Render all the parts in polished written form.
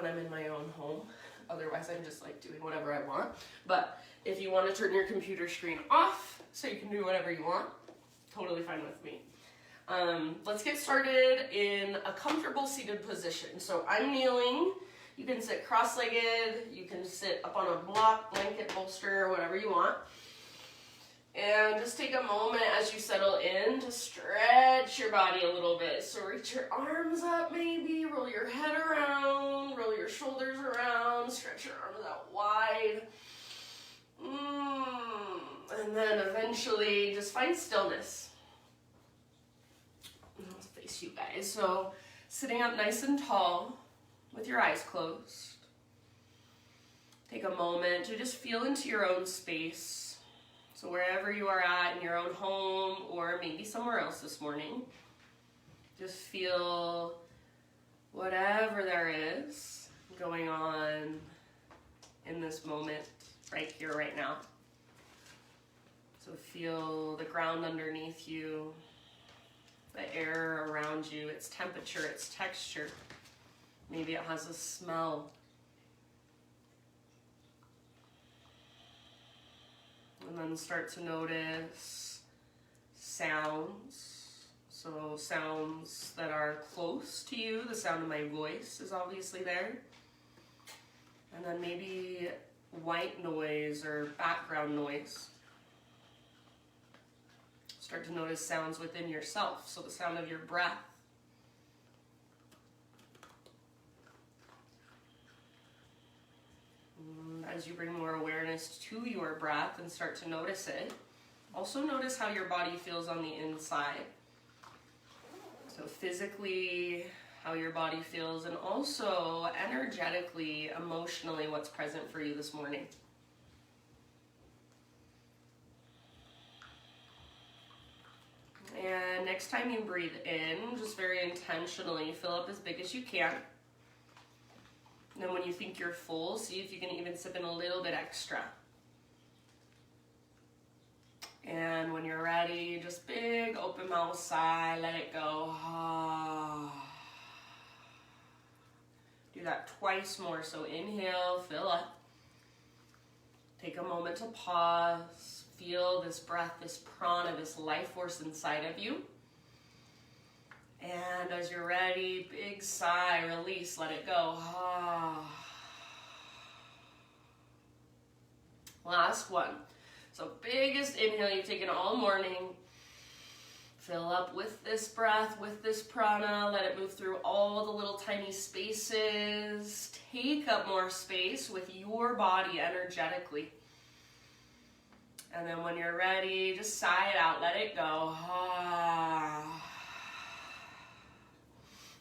when I'm in my own home. Otherwise, I'm just like doing whatever I want. But if you want to turn your computer screen off so you can do whatever you want, totally fine with me. Let's get started in a comfortable seated position. So I'm kneeling. You can sit cross-legged. You can sit up on a block, blanket, bolster, whatever you want. And just take a moment as you settle in to stretch your body a little bit. So reach your arms up maybe, roll your head around, roll your shoulders around, stretch your arms out wide. And then eventually just find stillness. Let's face you guys. So sitting up nice and tall with your eyes closed. Take a moment to just feel into your own space. So wherever you are at in your own home or maybe somewhere else this morning, just feel whatever there is going on in this moment, right here, right now. So feel the ground underneath you, the air around you, its temperature, its texture. Maybe it has a smell. And then start to notice sounds. So sounds that are close to you. The sound of my voice is obviously there. And then maybe white noise or background noise. Start to notice sounds within yourself. So the sound of your breath. As you bring more awareness to your breath and start to notice it, also notice how your body feels on the inside. So physically, how your body feels, and also energetically, emotionally, what's present for you this morning. And next time you breathe in, just very intentionally fill up as big as you can. And then when you think you're full, see if you can even sip in a little bit extra. And when you're ready, just big open mouth sigh, let it go. Do that twice more. So inhale, fill up. Take a moment to pause. Feel this breath, this prana, this life force inside of you. And as you're ready, big sigh, release, let it go. Last one. So biggest inhale you've taken all morning. Fill up with this breath, with this prana. Let it move through all the little tiny spaces. Take up more space with your body energetically. And then when you're ready, just sigh it out, let it go.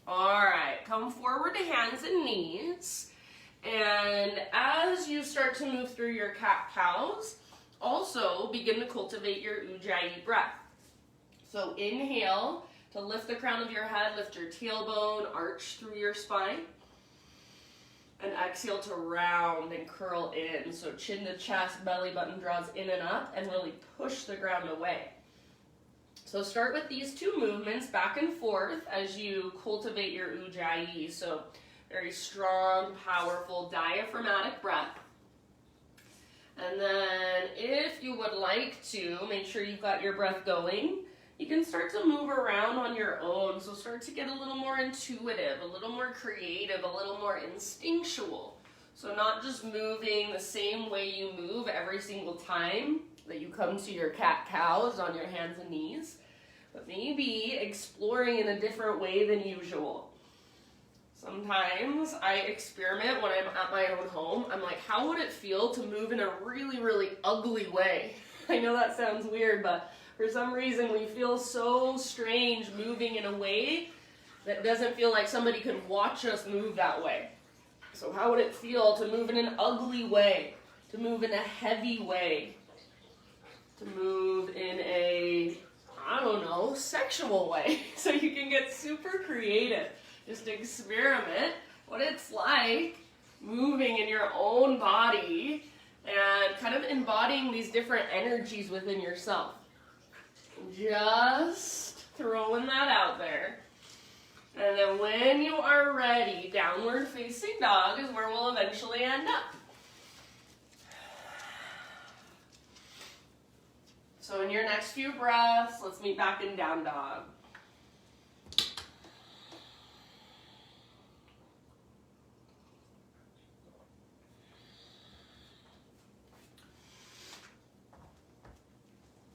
All right, come forward to hands and knees. And as you start to move through your cat-cows, also begin to cultivate your Ujjayi breath. So inhale to lift the crown of your head, lift your tailbone, arch through your spine. And exhale to round and curl in. So chin to chest, belly button draws in and up, and really push the ground away. So start with these two movements back and forth as you cultivate your Ujjayi. So very strong, powerful, diaphragmatic breath. And then if you would like to, make sure you've got your breath going. You can start to move around on your own. So start to get a little more intuitive, a little more creative, a little more instinctual. So not just moving the same way you move every single time that you come to your cat-cows on your hands and knees, but maybe exploring in a different way than usual. Sometimes I experiment when I'm at my own home. I'm like, how would it feel to move in a really, really ugly way? I know that sounds weird, but for some reason we feel so strange moving in a way that doesn't feel like somebody could watch us move that way. So how would it feel to move in an ugly way, to move in a heavy way, to move in a, I don't know, sexual way? So you can get super creative. Just experiment what it's like moving in your own body and kind of embodying these different energies within yourself. Just throwing that out there. And then when you are ready, downward facing dog is where we'll eventually end up. So in your next few breaths, let's meet back in down dog.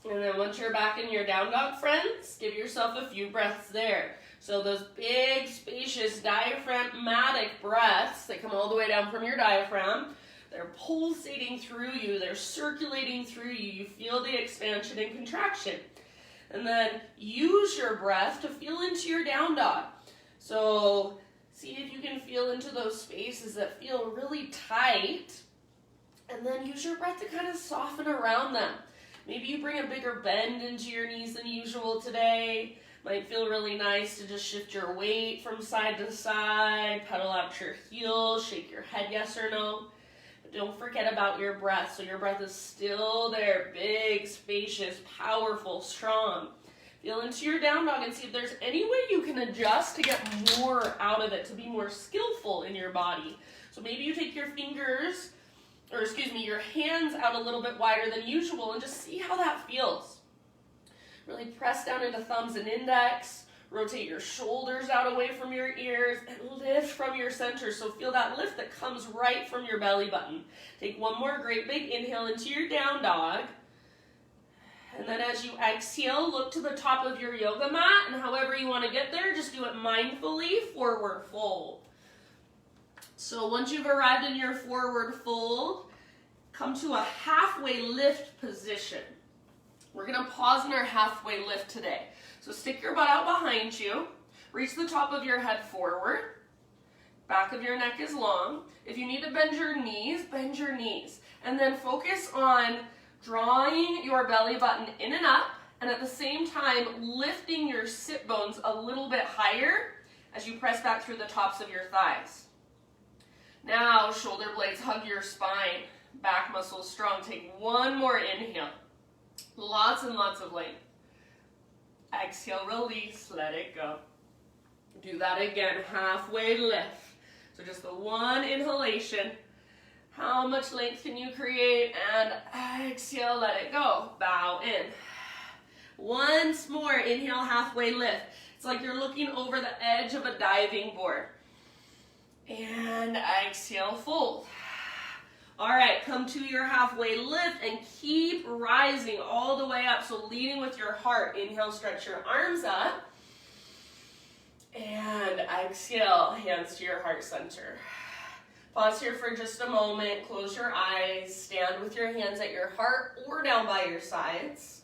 And then once you're back in your down dog, friends, give yourself a few breaths there. So those big, spacious, diaphragmatic breaths that come all the way down from your diaphragm, they're pulsating through you, they're circulating through you. You feel the expansion and contraction. And then use your breath to feel into your down dog. So see if you can feel into those spaces that feel really tight. And then use your breath to kind of soften around them. Maybe you bring a bigger bend into your knees than usual today. Might feel really nice to just shift your weight from side to side, pedal out your heels, shake your head yes or no. But don't forget about your breath. So your breath is still there, big, spacious, powerful, strong. Feel into your down dog and see if there's any way you can adjust to get more out of it, to be more skillful in your body. So maybe you take your fingers, or excuse me, your hands out a little bit wider than usual and just see how that feels. Really press down into thumbs and index, rotate your shoulders out away from your ears, and lift from your center. So feel that lift that comes right from your belly button. Take one more great big inhale into your down dog. And then as you exhale, look to the top of your yoga mat, and however you want to get there, just do it mindfully, forward fold. So once you've arrived in your forward fold, come to a halfway lift position. We're going to pause in our halfway lift today. So stick your butt out behind you, reach the top of your head forward, back of your neck is long. If you need to bend your knees, and then focus on drawing your belly button in and up, and at the same time lifting your sit bones a little bit higher as you press back through the tops of your thighs. Now, shoulder blades hug your spine, back muscles strong. Take one more inhale. Lots and lots of length. Exhale, release, let it go. Do that again, halfway lift. So just the one inhalation. How much length can you create? And exhale, let it go. Bow in. Once more, inhale, halfway lift. It's like you're looking over the edge of a diving board. And exhale, fold. All right, come to your halfway lift and keep rising all the way up. So leading with your heart. Inhale, stretch your arms up. And exhale, hands to your heart center. Pause here for just a moment. Close your eyes. Stand with your hands at your heart or down by your sides.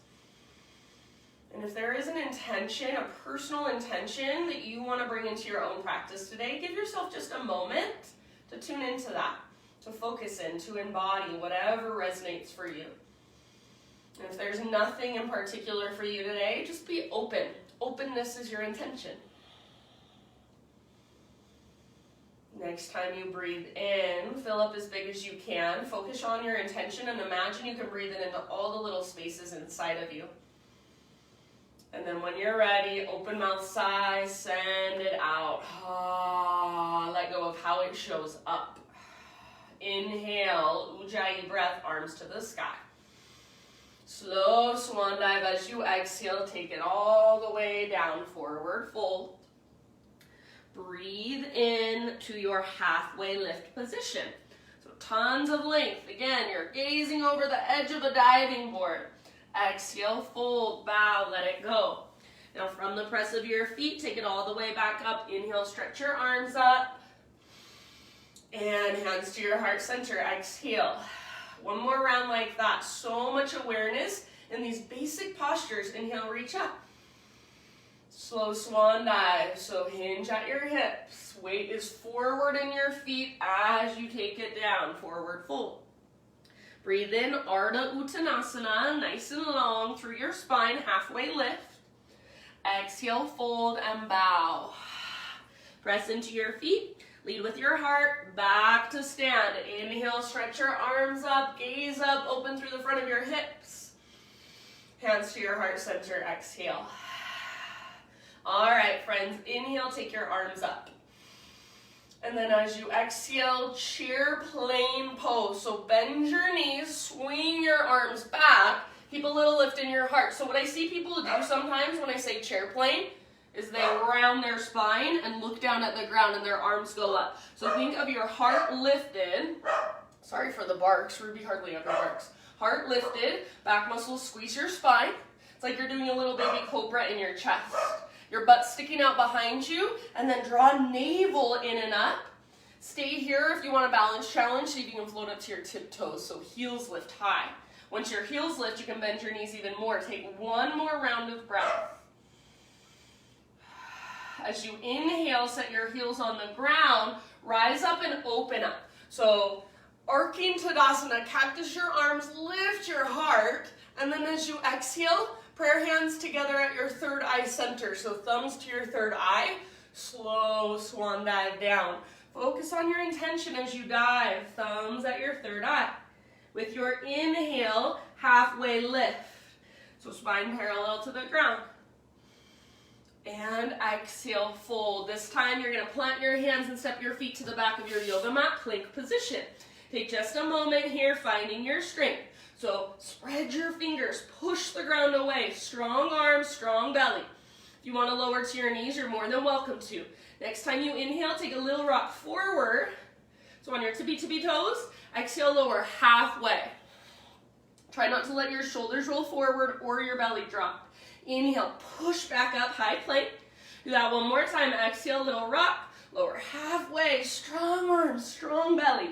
And if there is an intention, a personal intention that you want to bring into your own practice today, give yourself just a moment to tune into that, to focus in, to embody whatever resonates for you. And if there's nothing in particular for you today, just be open. Openness is your intention. Next time you breathe in, fill up as big as you can. Focus on your intention and imagine you can breathe it into all the little spaces inside of you. And then when you're ready, open mouth sigh, send it out. Let go of how it shows up. Inhale, Ujjayi breath, arms to the sky. Slow swan dive as you exhale, take it all the way down, forward fold. Breathe in to your halfway lift position. So tons of length. Again, you're gazing over the edge of a diving board. Exhale, fold, bow, let it go. Now from the press of your feet, take it all the way back up. Inhale, stretch your arms up. And hands to your heart center. Exhale. One more round like that. So much awareness in these basic postures. Inhale, reach up. Slow swan dive. So hinge at your hips. Weight is forward in your feet as you take it down. Forward fold. Breathe in, Ardha Uttanasana, nice and long through your spine, halfway lift. Exhale, fold and bow. Press into your feet, lead with your heart, back to stand. Inhale, stretch your arms up, gaze up, open through the front of your hips. Hands to your heart center, exhale. All right, friends, inhale, take your arms up. And then as you exhale, chair plane pose. So bend your knees, swing your arms back, keep a little lift in your heart. So what I see people do sometimes when I say chair plane is they round their spine and look down at the ground and their arms go up. So think of your heart lifted. Sorry for the barks, Ruby hardly ever barks. Heart lifted, back muscles squeeze your spine. It's like you're doing a little baby cobra in your chest. Your butt sticking out behind you, and then draw navel in and up. Stay here if you want a balance challenge, see if you can float up to your tiptoes, so heels lift high. Once your heels lift, you can bend your knees even more. Take one more round of breath. As you inhale, set your heels on the ground, rise up and open up. So arcing Tadasana, cactus your arms, lift your heart, and then as you exhale, prayer hands together at your third eye center. So thumbs to your third eye, slow swan dive down. Focus on your intention as you dive, thumbs at your third eye. With your inhale, halfway lift. So spine parallel to the ground. And exhale, fold. This time you're gonna plant your hands and step your feet to the back of your yoga mat, plank position. Take just a moment here, finding your strength. So spread your fingers, push the ground away, strong arms, strong belly. If you want to lower to your knees, you're more than welcome to. Next time you inhale, take a little rock forward. So on your tippy toes, exhale, lower halfway. Try not to let your shoulders roll forward or your belly drop. Inhale, push back up, high plank. Do that one more time. Exhale, little rock, lower halfway, strong arms, strong belly.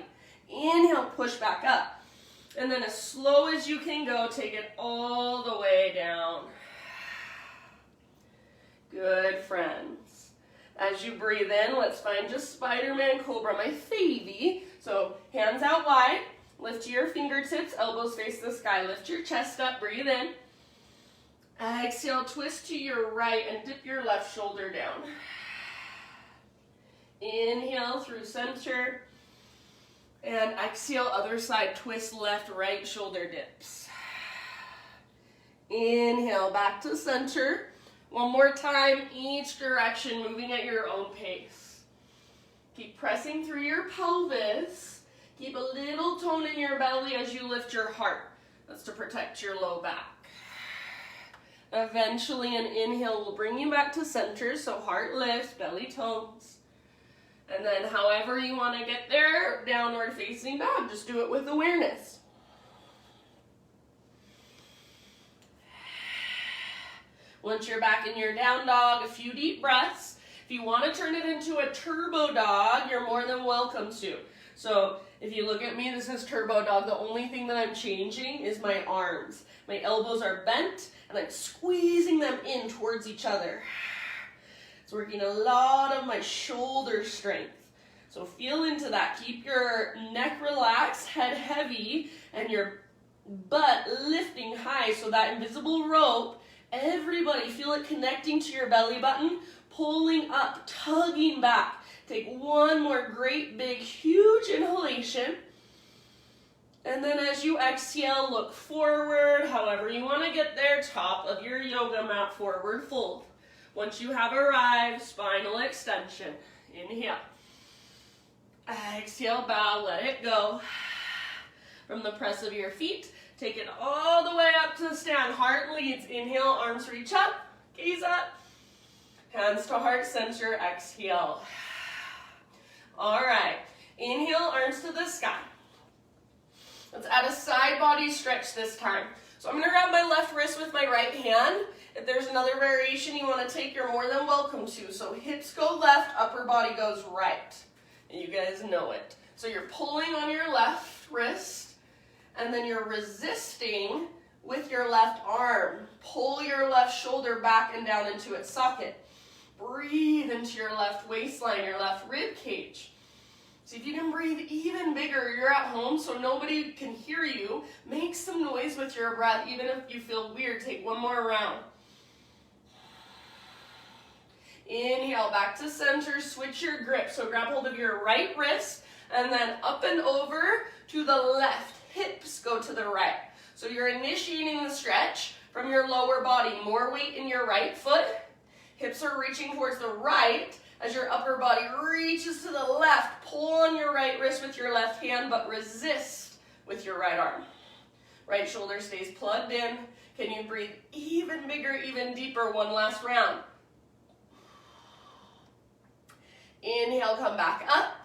Inhale, push back up. And then as slow as you can go, take it all the way down. Good, friends. As you breathe in, let's find just Spider-Man Cobra, my favy. So hands out wide, lift your fingertips, elbows face the sky. Lift your chest up, breathe in. Exhale, twist to your right and dip your left shoulder down. Inhale through center. And exhale, other side, twist left, right shoulder dips. Inhale, back to center. One more time, each direction, moving at your own pace. Keep pressing through your pelvis. Keep a little tone in your belly as you lift your heart. That's to protect your low back. Eventually, an inhale will bring you back to center, so heart lifts, belly tones. And then however you want to get there, downward facing dog, just do it with awareness. Once you're back in your down dog, a few deep breaths. If you want to turn it into a turbo dog, you're more than welcome to. So if you look at me, this is turbo dog. The only thing that I'm changing is my arms. My elbows are bent and I'm squeezing them in towards each other. It's working a lot of my shoulder strength. So feel into that. Keep your neck relaxed, head heavy, and your butt lifting high. So that invisible rope, everybody feel it connecting to your belly button, pulling up, tugging back. Take one more great big huge inhalation. And then as you exhale, look forward, however you want to get there, top of your yoga mat, forward fold. Once you have arrived, spinal extension. Inhale. Exhale, bow, let it go. From the press of your feet, take it all the way up to stand. Heart leads. Inhale, arms reach up, gaze up. Hands to heart center, exhale. All right, inhale, arms to the sky. Let's add a side body stretch this time. So I'm gonna grab my left wrist with my right hand. If there's another variation you wanna take, you're more than welcome to. So hips go left, upper body goes right. And you guys know it. So you're pulling on your left wrist, and then you're resisting with your left arm. Pull your left shoulder back and down into its socket. Breathe into your left waistline, your left rib cage. See if you can breathe even bigger. You're at home, so nobody can hear you. Make some noise with your breath, even if you feel weird. Take one more round. Inhale, back to center. Switch your grip. So grab hold of your right wrist, and then up and over to the left. Hips go to the right. So you're initiating the stretch from your lower body. More weight in your right foot. Hips are reaching towards the right as your upper body reaches to the left. Pull on your right wrist with your left hand, but resist with your right arm. Right shoulder stays plugged in. Can you breathe even bigger, even deeper? One last round. Inhale, come back up.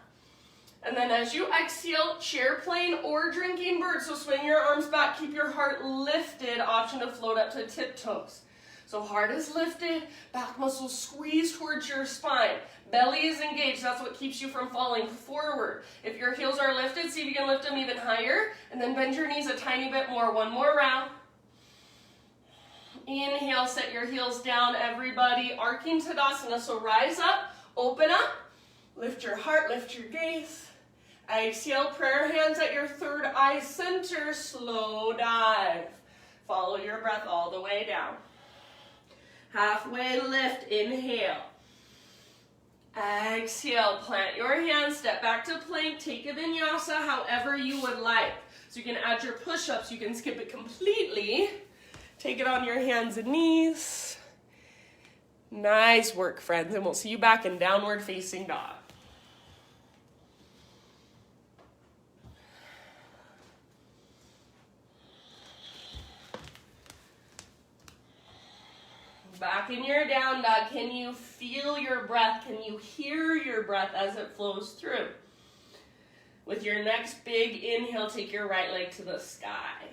And then as you exhale, chair plane or drinking bird. So swing your arms back, keep your heart lifted. Option to float up to tiptoes. So heart is lifted, back muscles squeeze towards your spine. Belly is engaged, that's what keeps you from falling forward. If your heels are lifted, see if you can lift them even higher. And then bend your knees a tiny bit more. One more round. Inhale, set your heels down, everybody. Arcing Tadasana, so rise up, open up, lift your heart, lift your gaze. Exhale, prayer hands at your third eye center, slow dive. Follow your breath all the way down. Halfway lift, inhale. Exhale, plant your hands, step back to plank, take a vinyasa however you would like. So you can add your push-ups, you can skip it completely. Take it on your hands and knees. Nice work, friends, and we'll see you back in downward facing dog. Back in your down dog, can you feel your breath? Can you hear your breath as it flows through? With your next big inhale, take your right leg to the sky.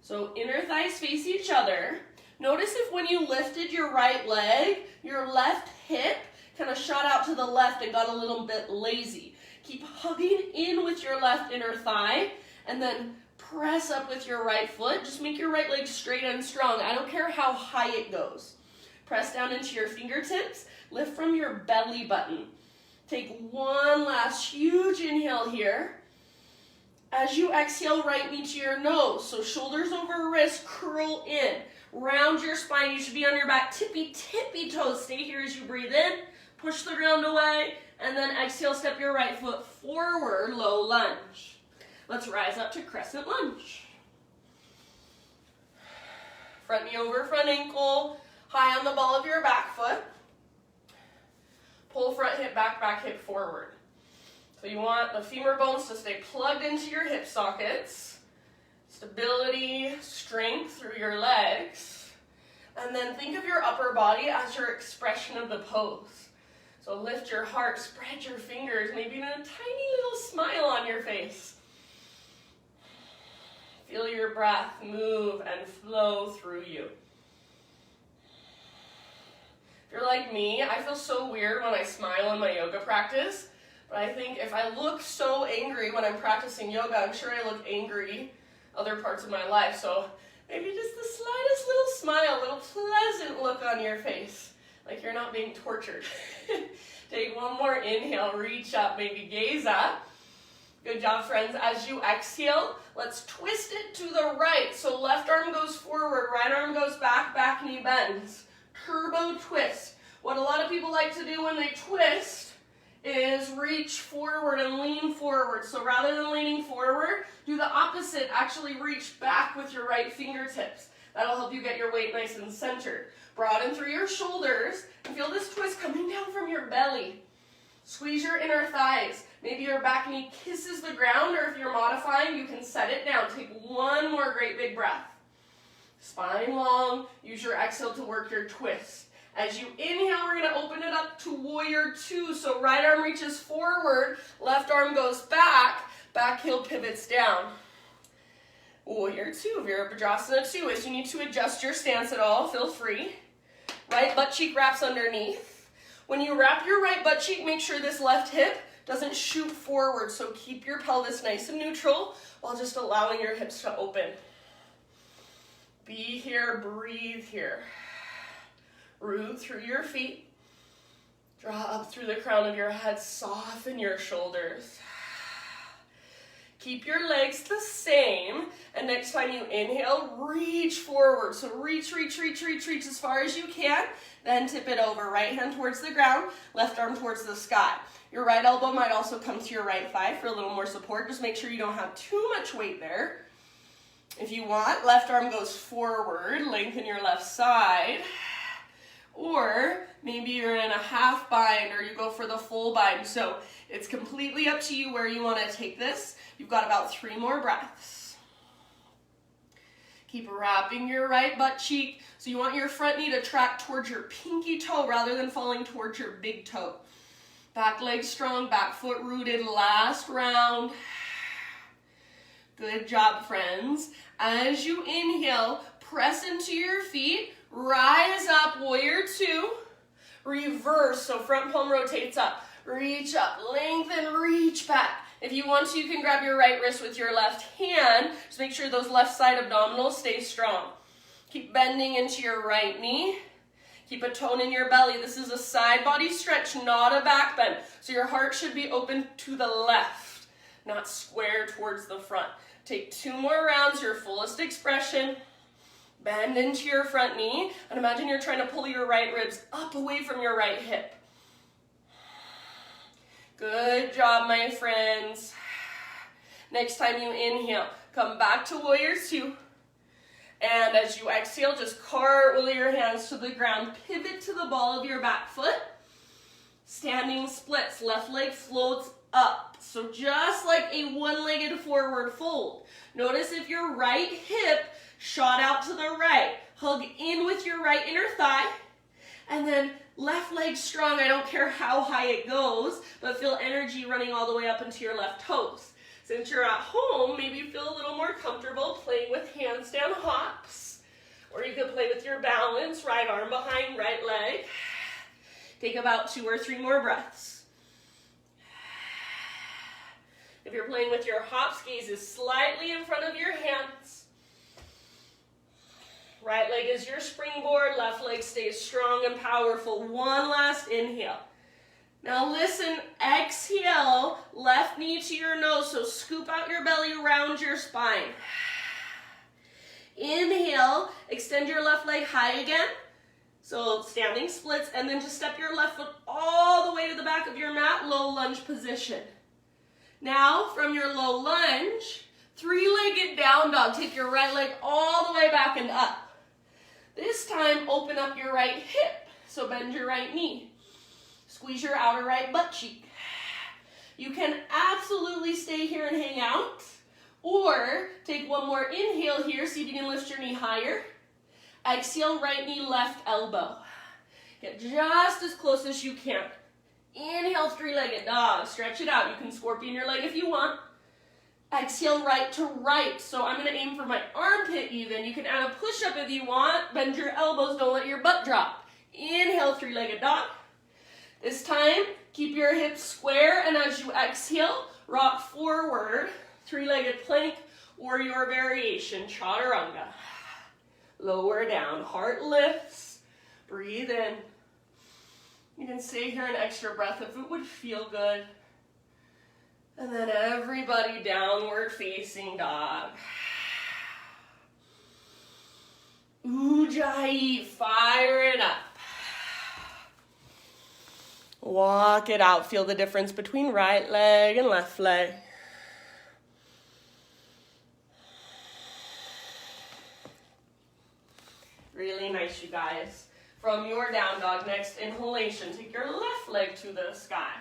So inner thighs face each other. Notice if when you lifted your right leg, your left hip kind of shot out to the left and got a little bit lazy. Keep hugging in with your left inner thigh and then press up with your right foot. Just make your right leg straight and strong. I don't care how high it goes. Press down into your fingertips. Lift from your belly button. Take one last huge inhale here. As you exhale, right knee to your nose. So shoulders over wrist, curl in. Round your spine. You should be on your back. Tippy toes. Stay here as you breathe in. Push the ground away. And then exhale, step your right foot forward, low lunge. Let's rise up to crescent lunge. Front knee over front ankle, high on the ball of your back foot. Pull front hip back, back hip forward. So you want the femur bones to stay plugged into your hip sockets. Stability, strength through your legs. And then think of your upper body as your expression of the pose. So lift your heart, spread your fingers, maybe even a tiny little smile on your face. Feel your breath move and flow through you. If you're like me, I feel so weird when I smile in my yoga practice, but I think if I look so angry when I'm practicing yoga, I'm sure I look angry other parts of my life. So maybe just the slightest little smile, a little pleasant look on your face, like you're not being tortured. Take one more inhale, reach up, maybe gaze up. Good job, friends. As you exhale, let's twist it to the right. So left arm goes forward, right arm goes back, back knee bends. Turbo twist. What a lot of people like to do when they twist is reach forward and lean forward. So rather than leaning forward, do the opposite. Actually reach back with your right fingertips. That'll help you get your weight nice and centered. Broaden through your shoulders and feel this twist coming down from your belly. Squeeze your inner thighs. Maybe your back knee kisses the ground, or if you're modifying, you can set it down. Take one more great big breath. Spine long. Use your exhale to work your twist. As you inhale, we're going to open it up to warrior two. So right arm reaches forward, left arm goes back, back heel pivots down. Warrior two. Virabhadrasana 2. If you need to adjust your stance at all, feel free. Right butt cheek wraps underneath. When you wrap your right butt cheek, make sure this left hip doesn't shoot forward. So keep your pelvis nice and neutral while just allowing your hips to open. Be here, breathe here. Root through your feet. Draw up through the crown of your head. Soften your shoulders. Keep your legs the same. And next time you inhale, reach forward. So reach as far as you can. Then tip it over. Right hand towards the ground, left arm towards the sky. Your right elbow might also come to your right thigh for a little more support. Just make sure you don't have too much weight there. If you want, left arm goes forward. Lengthen your left side. Or maybe you're in a half bind or you go for the full bind. So it's completely up to you where you want to take this. You've got about 3 more breaths. Keep wrapping your right butt cheek. So you want your front knee to track towards your pinky toe rather than falling towards your big toe. Back leg strong, back foot rooted. Last round. Good job, friends. As you inhale, press into your feet. Rise up, warrior 2. Reverse, so front palm rotates up. Reach up, lengthen, reach back. If you want to, you can grab your right wrist with your left hand. Just make sure those left side abdominals stay strong. Keep bending into your right knee. Keep a tone in your belly. This is a side body stretch, not a back bend. So your heart should be open to the left, not square towards the front. Take 2 more rounds, your fullest expression. Bend into your front knee, and imagine you're trying to pull your right ribs up away from your right hip. Good job, my friends. Next time you inhale, come back to warrior 2. And as you exhale, just cartwheel your hands to the ground. Pivot to the ball of your back foot. Standing splits, left leg floats up. So just like a one-legged forward fold. Notice if your right hip shot out to the right. Hug in with your right inner thigh. And then left leg strong. I don't care how high it goes, but feel energy running all the way up into your left toes. Since you're at home, maybe you feel a little more comfortable playing with handstand hops. Or you could play with your balance, right arm behind right leg. Take about 2 or 3 more breaths. If you're playing with your hops, gaze is slightly in front of your hands. Right leg is your springboard, left leg stays strong and powerful. One last inhale. Now listen, exhale, left knee to your nose, so scoop out your belly around your spine. Inhale, extend your left leg high again. So standing splits, and then just step your left foot all the way to the back of your mat, low lunge position. Now, from your low lunge, 3-legged down dog. Take your right leg all the way back and up. This time, open up your right hip. So bend your right knee. Squeeze your outer right butt cheek. You can absolutely stay here and hang out, or take one more inhale here. See if you can lift your knee higher. Exhale, right knee, left elbow. Get just as close as you can. Inhale, 3-legged dog. Stretch it out. You can scorpion your leg if you want. Exhale, right to right. So I'm going to aim for my armpit even. You can add a push-up if you want. Bend your elbows. Don't let your butt drop. Inhale, 3-legged dog. This time, keep your hips square, and as you exhale, rock forward, 3-legged plank, or your variation, chaturanga. Lower down, heart lifts, breathe in. You can stay here an extra breath if it would feel good. And then everybody downward facing dog. Ujjayi, fire it up. Walk it out. Feel the difference between right leg and left leg. Really nice, you guys. From your down dog, next inhalation, take your left leg to the sky.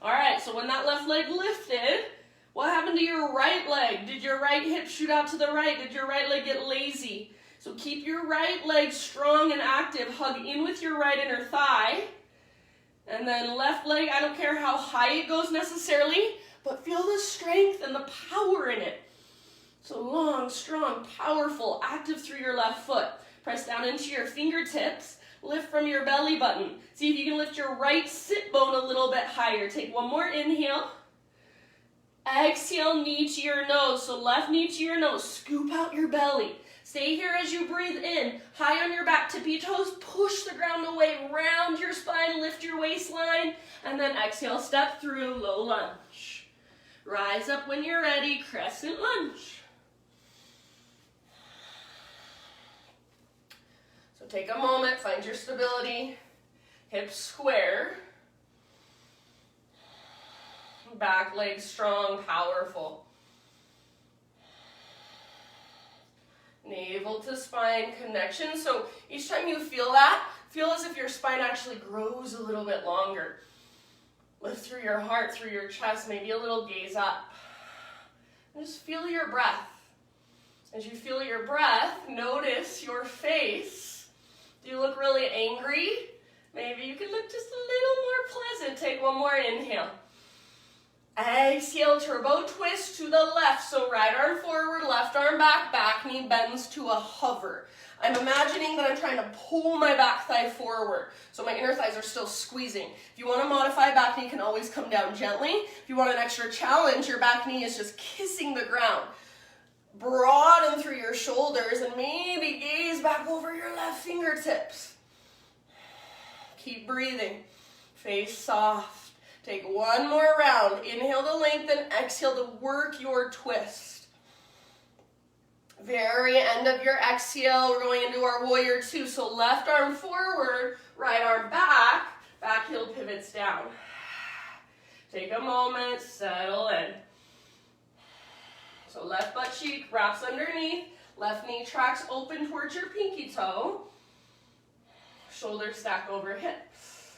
All right, so when that left leg lifted, what happened to your right leg? Did your right hip shoot out to the right? Did your right leg get lazy? So keep your right leg strong and active. Hug in with your right inner thigh. And then left leg, I don't care how high it goes necessarily, but feel the strength and the power in it. So long, strong, powerful, active through your left foot. Press down into your fingertips. Lift from your belly button. See if you can lift your right sit bone a little bit higher. Take one more inhale. Exhale, knee to your nose. So left knee to your nose. Scoop out your belly. Stay here as you breathe in. High on your back, tippy toes. Push the ground away. Round your spine. Lift your waistline. And then exhale, step through, low lunge. Rise up when you're ready. Crescent lunge. So take a moment. Find your stability. Hips square. Back leg strong, powerful. Navel navel to spine connection. So each time you feel that, feel as if your spine actually grows a little bit longer. Lift through your heart, through your chest, maybe a little gaze up. And just feel your breath. As you feel your breath, notice your face. Do you look really angry? Maybe you can look just a little more pleasant. Take one more inhale. Exhale, turbo twist to the left. So right arm forward, left arm back, back knee bends to a hover. I'm imagining that I'm trying to pull my back thigh forward. So my inner thighs are still squeezing. If you want to modify, back knee can always come down gently. If you want an extra challenge, your back knee is just kissing the ground. Broaden through your shoulders and maybe gaze back over your left fingertips. Keep breathing. Face soft. Take one more round. Inhale to lengthen, exhale to work your twist. Very end of your exhale, we're going into our warrior two. So left arm forward, right arm back, back heel pivots down. Take a moment, settle in. So left butt cheek wraps underneath, left knee tracks open towards your pinky toe. Shoulders stack over hips.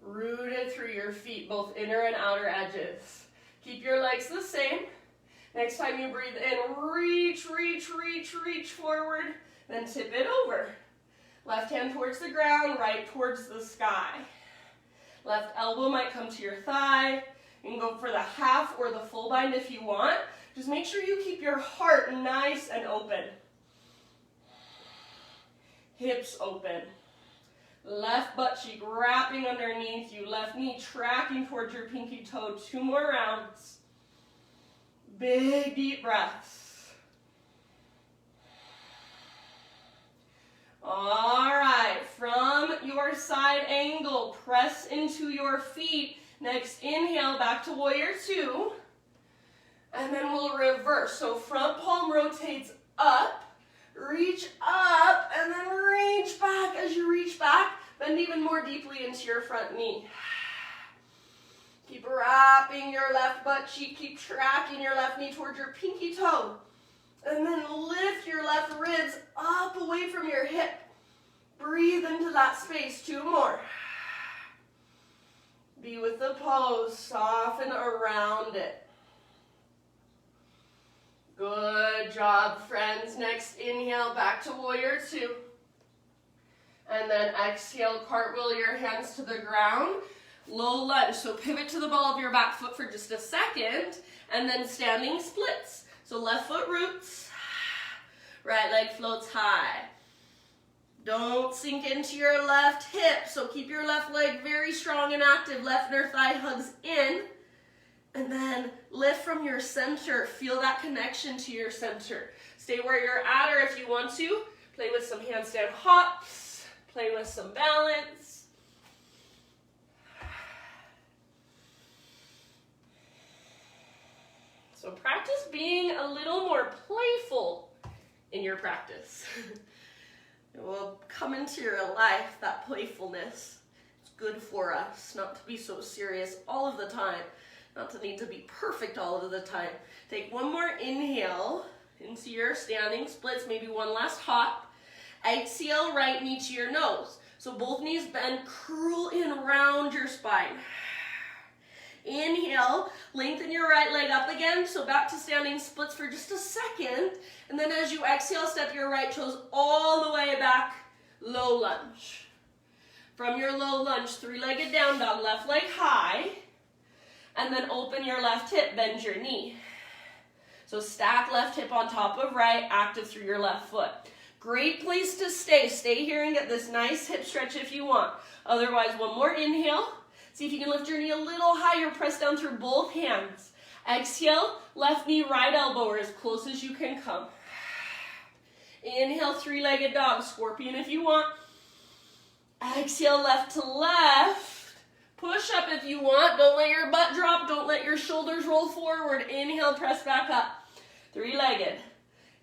Rooted through your feet, both inner and outer edges. Keep your legs the same. Next time you breathe in, reach, reach, reach, reach forward, then tip it over. Left hand towards the ground, right towards the sky. Left elbow might come to your thigh. You can go for the half or the full bind if you want. Just make sure you keep your heart nice and open. Hips open. Left butt cheek wrapping underneath you. Left knee tracking towards your pinky toe. 2 more rounds. Big deep breaths. All right, from your side angle, press into your feet. Next inhale, back to warrior two. And then we'll reverse. So front palm rotates up. Reach up and then reach back. As you reach back, bend even more deeply into your front knee. Keep wrapping your left butt cheek. Keep tracking your left knee towards your pinky toe. And then lift your left ribs up away from your hip. Breathe into that space. 2 more. Be with the pose. Soften around it. Good job, friends. Next inhale, back to warrior two. And then exhale, cartwheel your hands to the ground. Low lunge, so pivot to the ball of your back foot for just a second. And then standing splits. So left foot roots, right leg floats high. Don't sink into your left hip, so keep your left leg very strong and active. Left inner thigh hugs in. And then lift from your center. Feel that connection to your center. Stay where you're at, or if you want to, play with some handstand hops. Play with some balance. So practice being a little more playful in your practice. It will come into your life, that playfulness. It's good for us not to be so serious all of the time. Not to need to be perfect all of the time. Take one more inhale into your standing splits, maybe one last hop. Exhale, right knee to your nose. So both knees bend, curl in around your spine. Inhale, lengthen your right leg up again. So back to standing splits for just a second. And then as you exhale, step your right toes all the way back, low lunge. From your low lunge, 3-legged down dog, left leg high. And then open your left hip, bend your knee. So stack left hip on top of right, active through your left foot. Great place to stay. Stay here and get this nice hip stretch if you want. Otherwise, one more inhale. See if you can lift your knee a little higher, press down through both hands. Exhale, left knee, right elbow, or as close as you can come. Inhale, 3-legged dog, scorpion if you want. Exhale, left to left. Push up if you want. Don't let your butt drop. Don't let your shoulders roll forward. Inhale, press back up. 3-legged.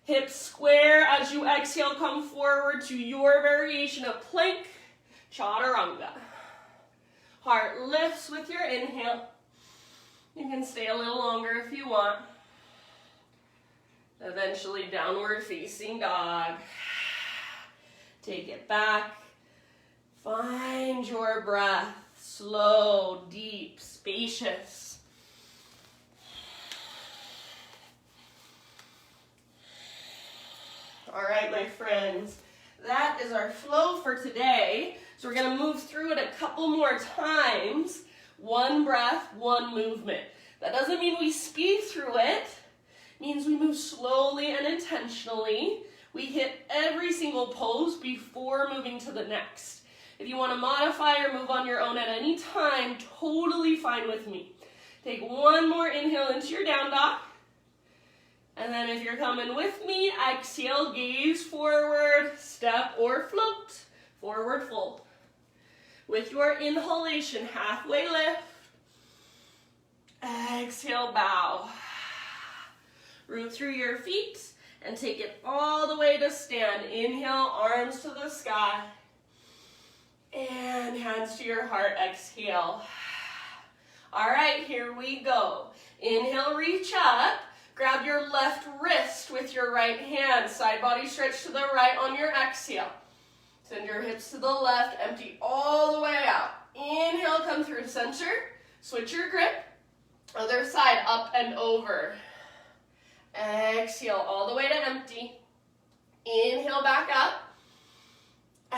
Hips square as you exhale. Come forward to your variation of plank, chaturanga. Heart lifts with your inhale. You can stay a little longer if you want. Eventually downward facing dog. Take it back. Find your breath. Slow, deep, spacious. All right, my friends, that is our flow for today. So we're going to move through it a couple more times. One breath, one movement. That doesn't mean we speed through it. It means we move slowly and intentionally. We hit every single pose before moving to the next. If you want to modify or move on your own at any time, totally fine with me. Take one more inhale into your down dog. And then if you're coming with me, exhale, gaze forward, step or float, forward fold. With your inhalation, halfway lift. Exhale, bow. Root through your feet and take it all the way to stand. Inhale, arms to the sky. And hands to your heart, exhale. All right, here we go. Inhale, reach up. Grab your left wrist with your right hand. Side body stretch to the right on your exhale. Send your hips to the left, empty all the way out. Inhale, come through center. Switch your grip. Other side, up and over. Exhale, all the way to empty. Inhale, back up.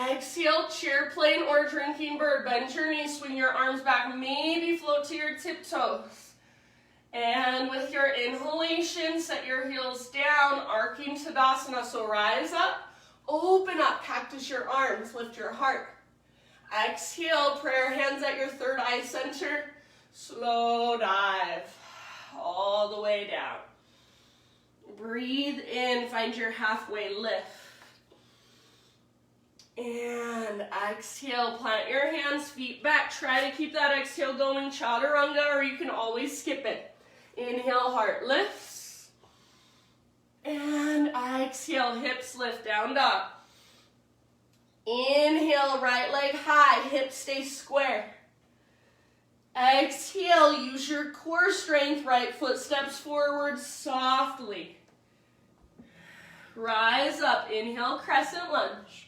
Exhale, chair plane or drinking bird. Bend your knees, swing your arms back, maybe float to your tiptoes. And with your inhalation, set your heels down, arcing Tadasana. So rise up, open up, cactus your arms, lift your heart. Exhale, prayer hands at your third eye center. Slow dive all the way down. Breathe in, find your halfway lift. And exhale, plant your hands, feet back. Try to keep that exhale going, chaturanga, or you can always skip it. Inhale, heart lifts. And exhale, hips lift, down dog. Inhale, right leg high, hips stay square. Exhale, use your core strength, right foot steps forward softly. Rise up, inhale, crescent lunge.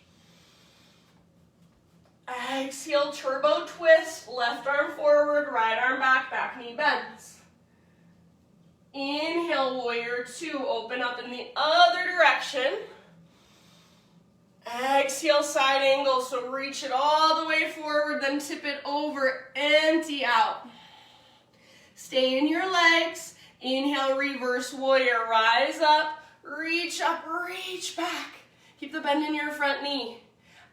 Exhale, turbo twist, left arm forward, right arm back, back knee bends. Inhale, warrior two, open up in the other direction. Exhale, side angle, so reach it all the way forward, then tip it over, empty out. Stay in your legs. Inhale, reverse warrior, rise up, reach back. Keep the bend in your front knee.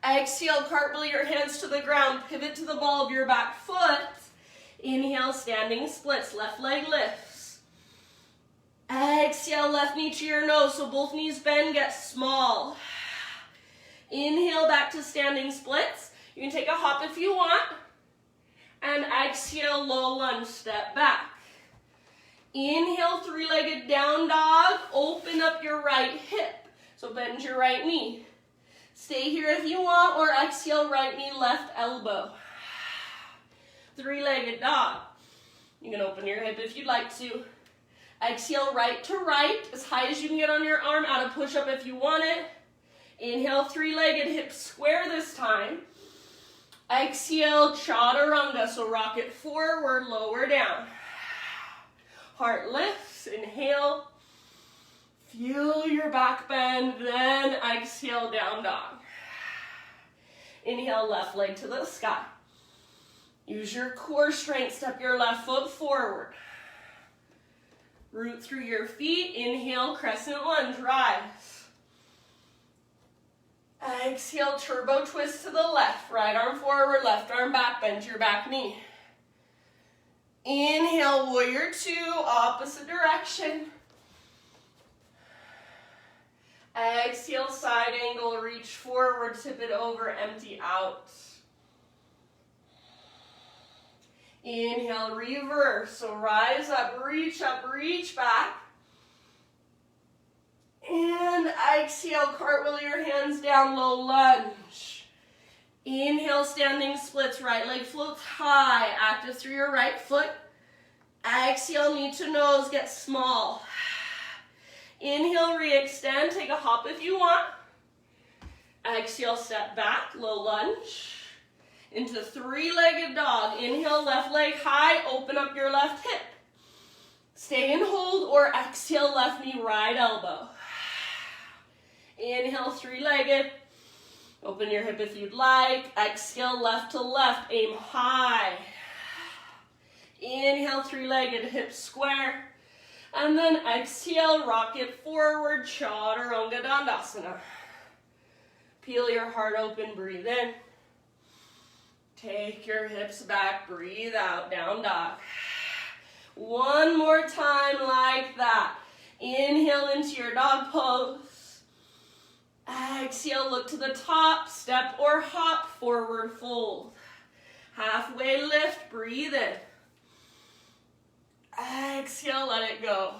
Exhale, cartwheel your hands to the ground, pivot to the ball of your back foot. Inhale, standing splits, left leg lifts. Exhale, left knee to your nose, so both knees bend, get small. Inhale, back to standing splits. You can take a hop if you want. And exhale, low lunge, step back. Inhale, three-legged down dog. Open up your right hip. So bend your right knee. Stay here if you want, or exhale, right knee, left elbow. Three-legged dog. You can open your hip if you'd like to. Exhale, right to right, as high as you can get on your arm. Add a push-up if you want it. Inhale, three-legged, hips square this time. Exhale, chaturanga, so rock it forward, lower down. Heart lifts, inhale. Feel your back bend, then exhale, down dog. Inhale, left leg to the sky. Use your core strength, step your left foot forward. Root through your feet, inhale, crescent lunge, rise. Exhale, turbo twist to the left, right arm forward, left arm back, bend your back knee. Inhale, warrior two, opposite direction. Exhale, side angle, reach forward, tip it over, empty out. Inhale, reverse, so rise up, reach back. And exhale, cartwheel your hands down, low lunge. Inhale, standing splits, right leg floats high, active through your right foot. Exhale, knee to nose, get small. Inhale, re-extend, take a hop if you want. Exhale, step back, low lunge. Into three-legged dog. Inhale, left leg high, open up your left hip. Stay and hold, or exhale, left knee, right elbow. Inhale, three-legged. Open your hip if you'd like. Exhale, left to left, aim high. Inhale, three-legged, hips square. And then exhale, rock it forward, Chaturanga Dandasana. Peel your heart open, breathe in. Take your hips back, breathe out, down dog. One more time like that. Inhale into your dog pose. Exhale, look to the top, step or hop, forward fold. Halfway lift, breathe in. Exhale, let it go.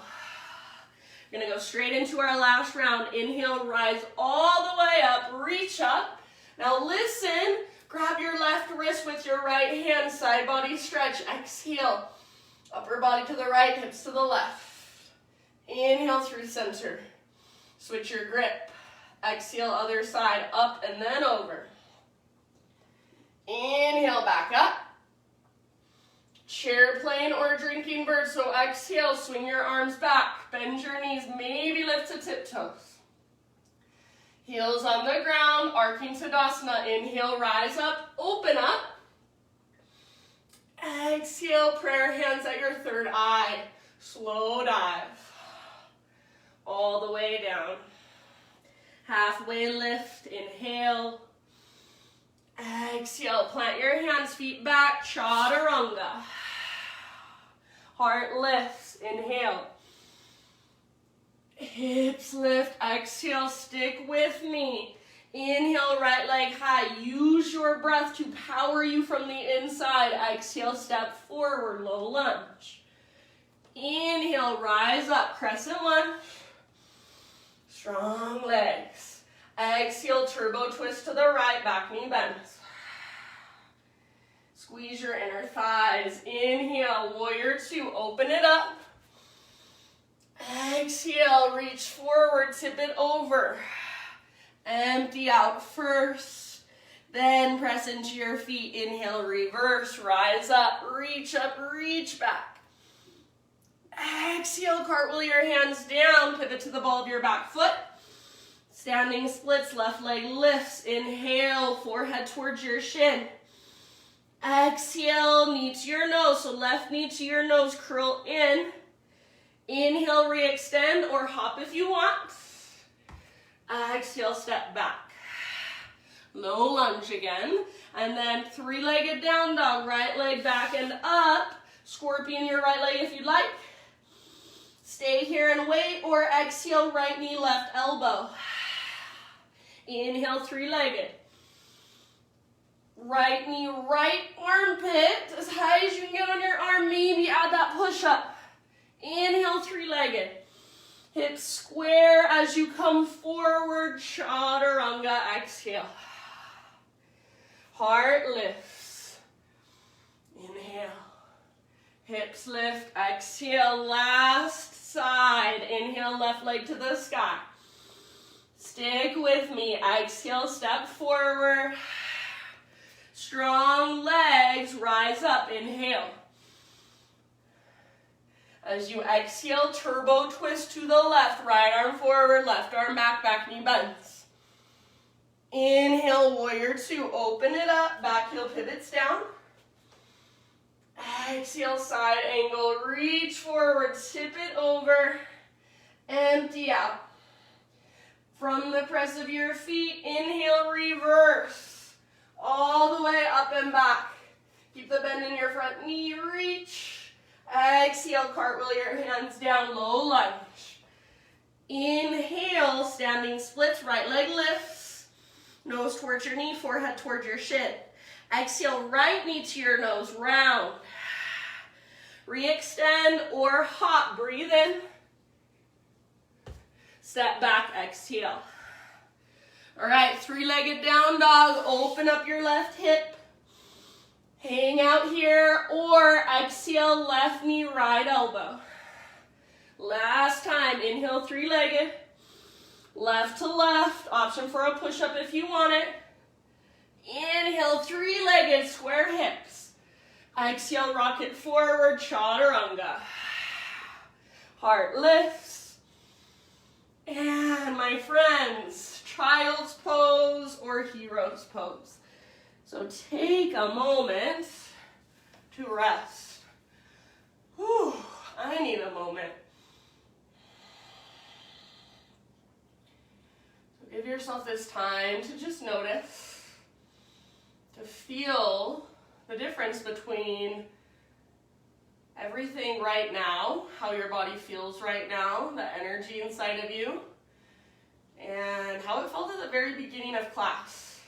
We're gonna go straight into our last round. Inhale, rise all the way up, reach up. Now listen, grab your left wrist with your right hand, side body stretch. Exhale, upper body to the right, hips to the left. Inhale through center. Switch your grip. Exhale, other side, up and then over. Inhale, back up. Chair plane or drinking bird, so exhale, swing your arms back, bend your knees, maybe lift to tiptoes. Heels on the ground, arcing Tadasana. Inhale, rise up, open up. Exhale, prayer hands at your third eye. Slow dive. All the way down. Halfway lift, inhale. Exhale, plant your hands, feet back, Chaturanga. Heart lifts, inhale. Hips lift, exhale, stick with me. Inhale, right leg high. Use your breath to power you from the inside. Exhale, step forward, low lunge. Inhale, rise up, crescent lunge. Strong legs. Exhale, turbo twist to the right, back knee bends. Squeeze your inner thighs. Inhale, warrior two, open it up. Exhale, reach forward, tip it over. Empty out first, then press into your feet. Inhale, reverse, rise up, reach back. Exhale, cartwheel your hands down, pivot to the ball of your back foot. Standing splits, left leg lifts. Inhale, forehead towards your shin. Exhale, knee to your nose, so left knee to your nose, curl in. Inhale, re-extend or hop if you want. Exhale, step back. Low lunge again. And then three-legged down dog, right leg back and up. Scorpion your right leg if you'd like. Stay here and wait, or exhale, right knee, left elbow. Inhale, three-legged. Right knee, right armpit, as high as you can get on your arm, maybe add that push-up. Inhale, three-legged. Hips square as you come forward, Chaturanga, exhale. Heart lifts. Inhale. Hips lift, exhale, last side. Inhale, left leg to the sky. Stick with me. Exhale, step forward. Strong legs, rise up, inhale. As you exhale, turbo twist to the left, right arm forward, left arm back, back knee bends. Inhale, warrior two, open it up, back heel pivots down. Exhale, side angle, reach forward, tip it over, empty out. From the press of your feet, inhale, reverse. All the way up and back. Keep the bend in your front knee, reach. Exhale, cartwheel your hands down, low lunge. Inhale, standing splits, right leg lifts. Nose towards your knee, forehead towards your shin. Exhale, right knee to your nose, round. Re-extend or hop, breathe in. Step back, exhale. All right, three-legged down dog, open up your left hip. Hang out here, or exhale, left knee, right elbow. Last time, inhale, three-legged. Left to left, option for a push-up if you want it. Inhale, three-legged, square hips. Exhale, rock it forward, chaturanga. Heart lifts. And my friends, child's pose or hero's pose. So take a moment to rest. Whew, I need a moment. So give yourself this time to just notice, to feel the difference between everything right now, how your body feels right now, the energy inside of you, and how it felt at the very beginning of class.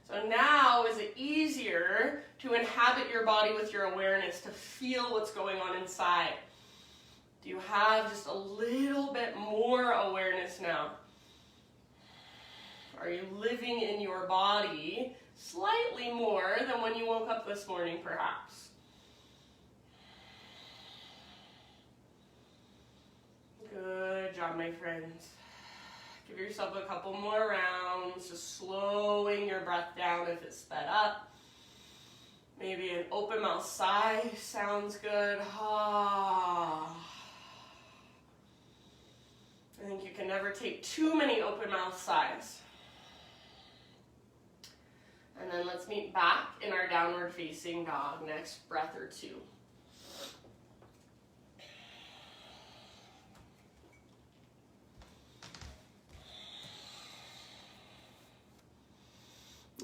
So now is it easier to inhabit your body with your awareness, to feel what's going on inside? Do you have just a little bit more awareness now? Are you living in your body slightly more than when you woke up this morning, perhaps? Good job, my friends. Give yourself a couple more rounds, just slowing your breath down if it's sped up. Maybe an open mouth sigh sounds good. I think you can never take too many open mouth sighs. And then let's meet back in our downward facing dog, next breath or two.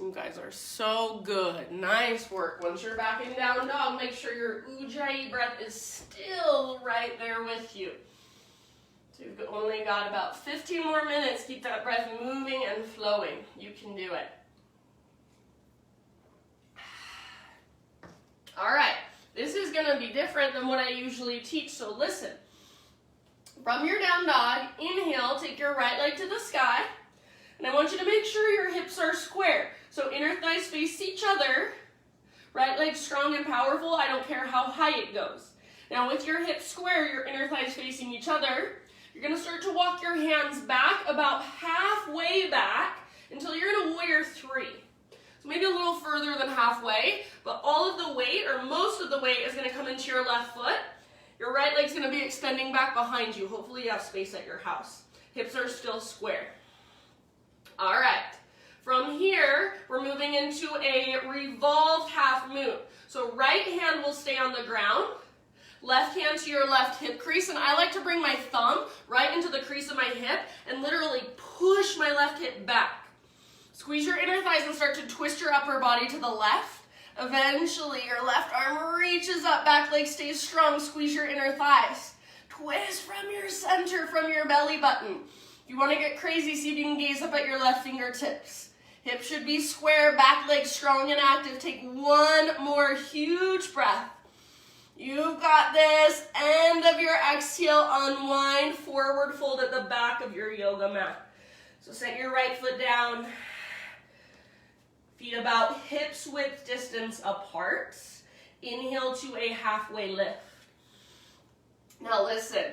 You guys are so good. Nice work. Once you're back in down dog, make sure your ujjayi breath is still right there with you. So you've only got about 15 more minutes. Keep that breath moving and flowing. You can do it. All right. This is going to be different than what I usually teach, so listen. From your down dog, inhale, take your right leg to the sky. And I want you to make sure your hips are square. So inner thighs face each other. Right leg strong and powerful. I don't care how high it goes. Now with your hips square, your inner thighs facing each other, you're going to start to walk your hands back about halfway back until you're in a warrior three. So maybe a little further than halfway, but all of the weight or most of the weight is going to come into your left foot. Your right leg's going to be extending back behind you. Hopefully you have space at your house. Hips are still square. All right, from here, we're moving into a revolved half moon. So right hand will stay on the ground, left hand to your left hip crease, and I like to bring my thumb right into the crease of my hip and literally push my left hip back. Squeeze your inner thighs and start to twist your upper body to the left. Eventually, your left arm reaches up, back leg stays strong, squeeze your inner thighs. Twist from your center, from your belly button. If you want to get crazy, see if you can gaze up at your left fingertips. Hips should be square, back leg strong and active. Take one more huge breath. You've got this. End of your exhale, unwind, forward fold at the back of your yoga mat. So set your right foot down. Feet about hips width distance apart. Inhale to a halfway lift. Now listen.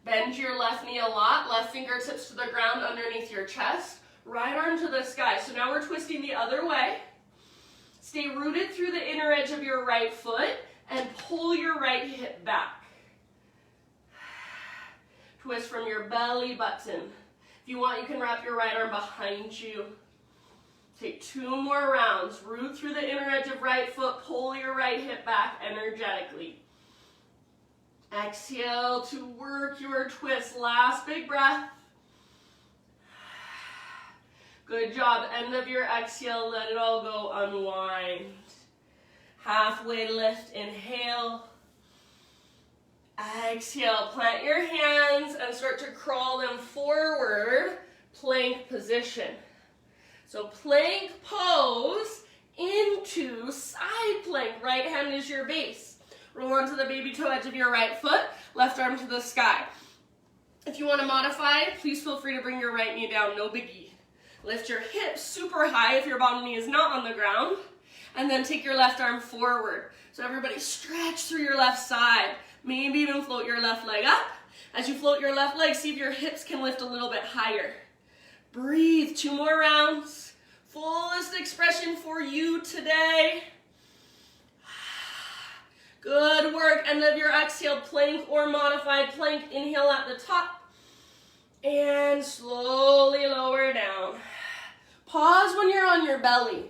Bend your left knee a lot, left fingertips to the ground underneath your chest, right arm to the sky. So now we're twisting the other way. Stay rooted through the inner edge of your right foot and pull your right hip back. Twist from your belly button. If you want, you can wrap your right arm behind you. Take two more rounds. Root through the inner edge of right foot, pull your right hip back energetically. Exhale to work your twist. Last big breath. Good job. End of your exhale. Let it all go. Unwind. Halfway lift. Inhale. Exhale. Plant your hands and start to crawl them forward. Plank position. So plank pose into side plank. Right hand is your base. Roll onto the baby toe edge of your right foot, left arm to the sky. If you want to modify, please feel free to bring your right knee down, no biggie. Lift your hips super high if your bottom knee is not on the ground, and then take your left arm forward. So everybody stretch through your left side. Maybe even float your left leg up, As you float your left leg, see if your hips can lift a little bit higher. Breathe, 2 more rounds. Fullest expression for you today. Good work. End of your exhale, plank or modified plank. Inhale at the top and slowly lower down. Pause when you're on your belly.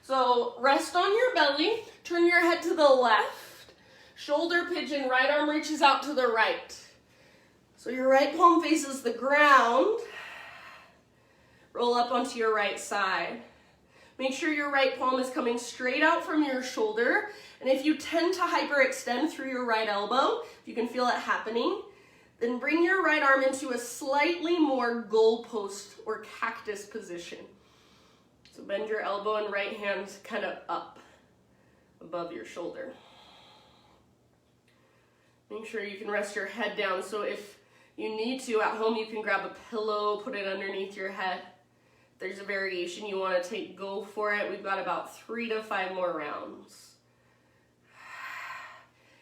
So rest on your belly, turn your head to the left, shoulder pigeon, right arm reaches out to the right. So your right palm faces the ground. Roll up onto your right side. Make sure your right palm is coming straight out from your shoulder. And if you tend to hyperextend through your right elbow, if you can feel it happening, then bring your right arm into a slightly more goalpost or cactus position. So bend your elbow and right hand kind of up above your shoulder. Make sure you can rest your head down. So if you need to, at home, you can grab a pillow, put it underneath your head. If there's a variation you want to take, go for it. We've got about 3 to 5 more rounds.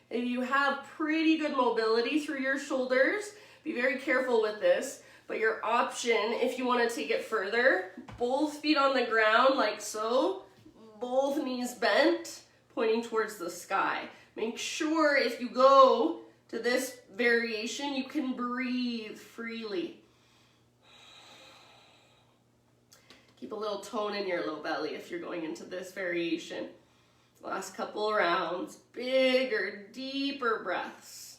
If you have pretty good mobility through your shoulders, be very careful with this. But your option, if you want to take it further, both feet on the ground like so, both knees bent, pointing towards the sky. Make sure if you go to this variation, you can breathe freely. Keep a little tone in your low belly if you're going into this variation. Last couple rounds, bigger, deeper breaths.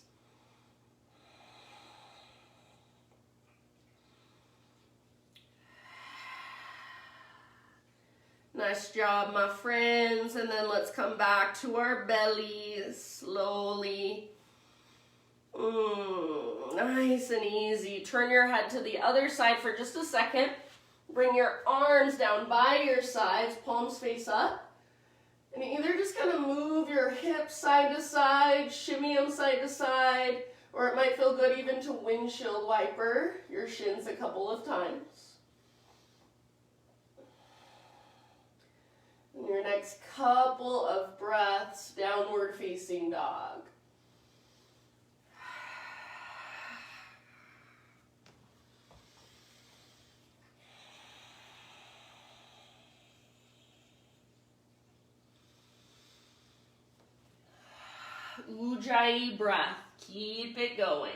Nice job, my friends. And then let's come back to our bellies slowly. Nice and easy. Turn your head to the other side for just a second. Bring your arms down by your sides, palms face up. And either just kind of move your hips side to side, shimmy them side to side, or it might feel good even to windshield wiper your shins a couple of times. And your next couple of breaths, downward facing dog. Ujjayi breath. Keep it going.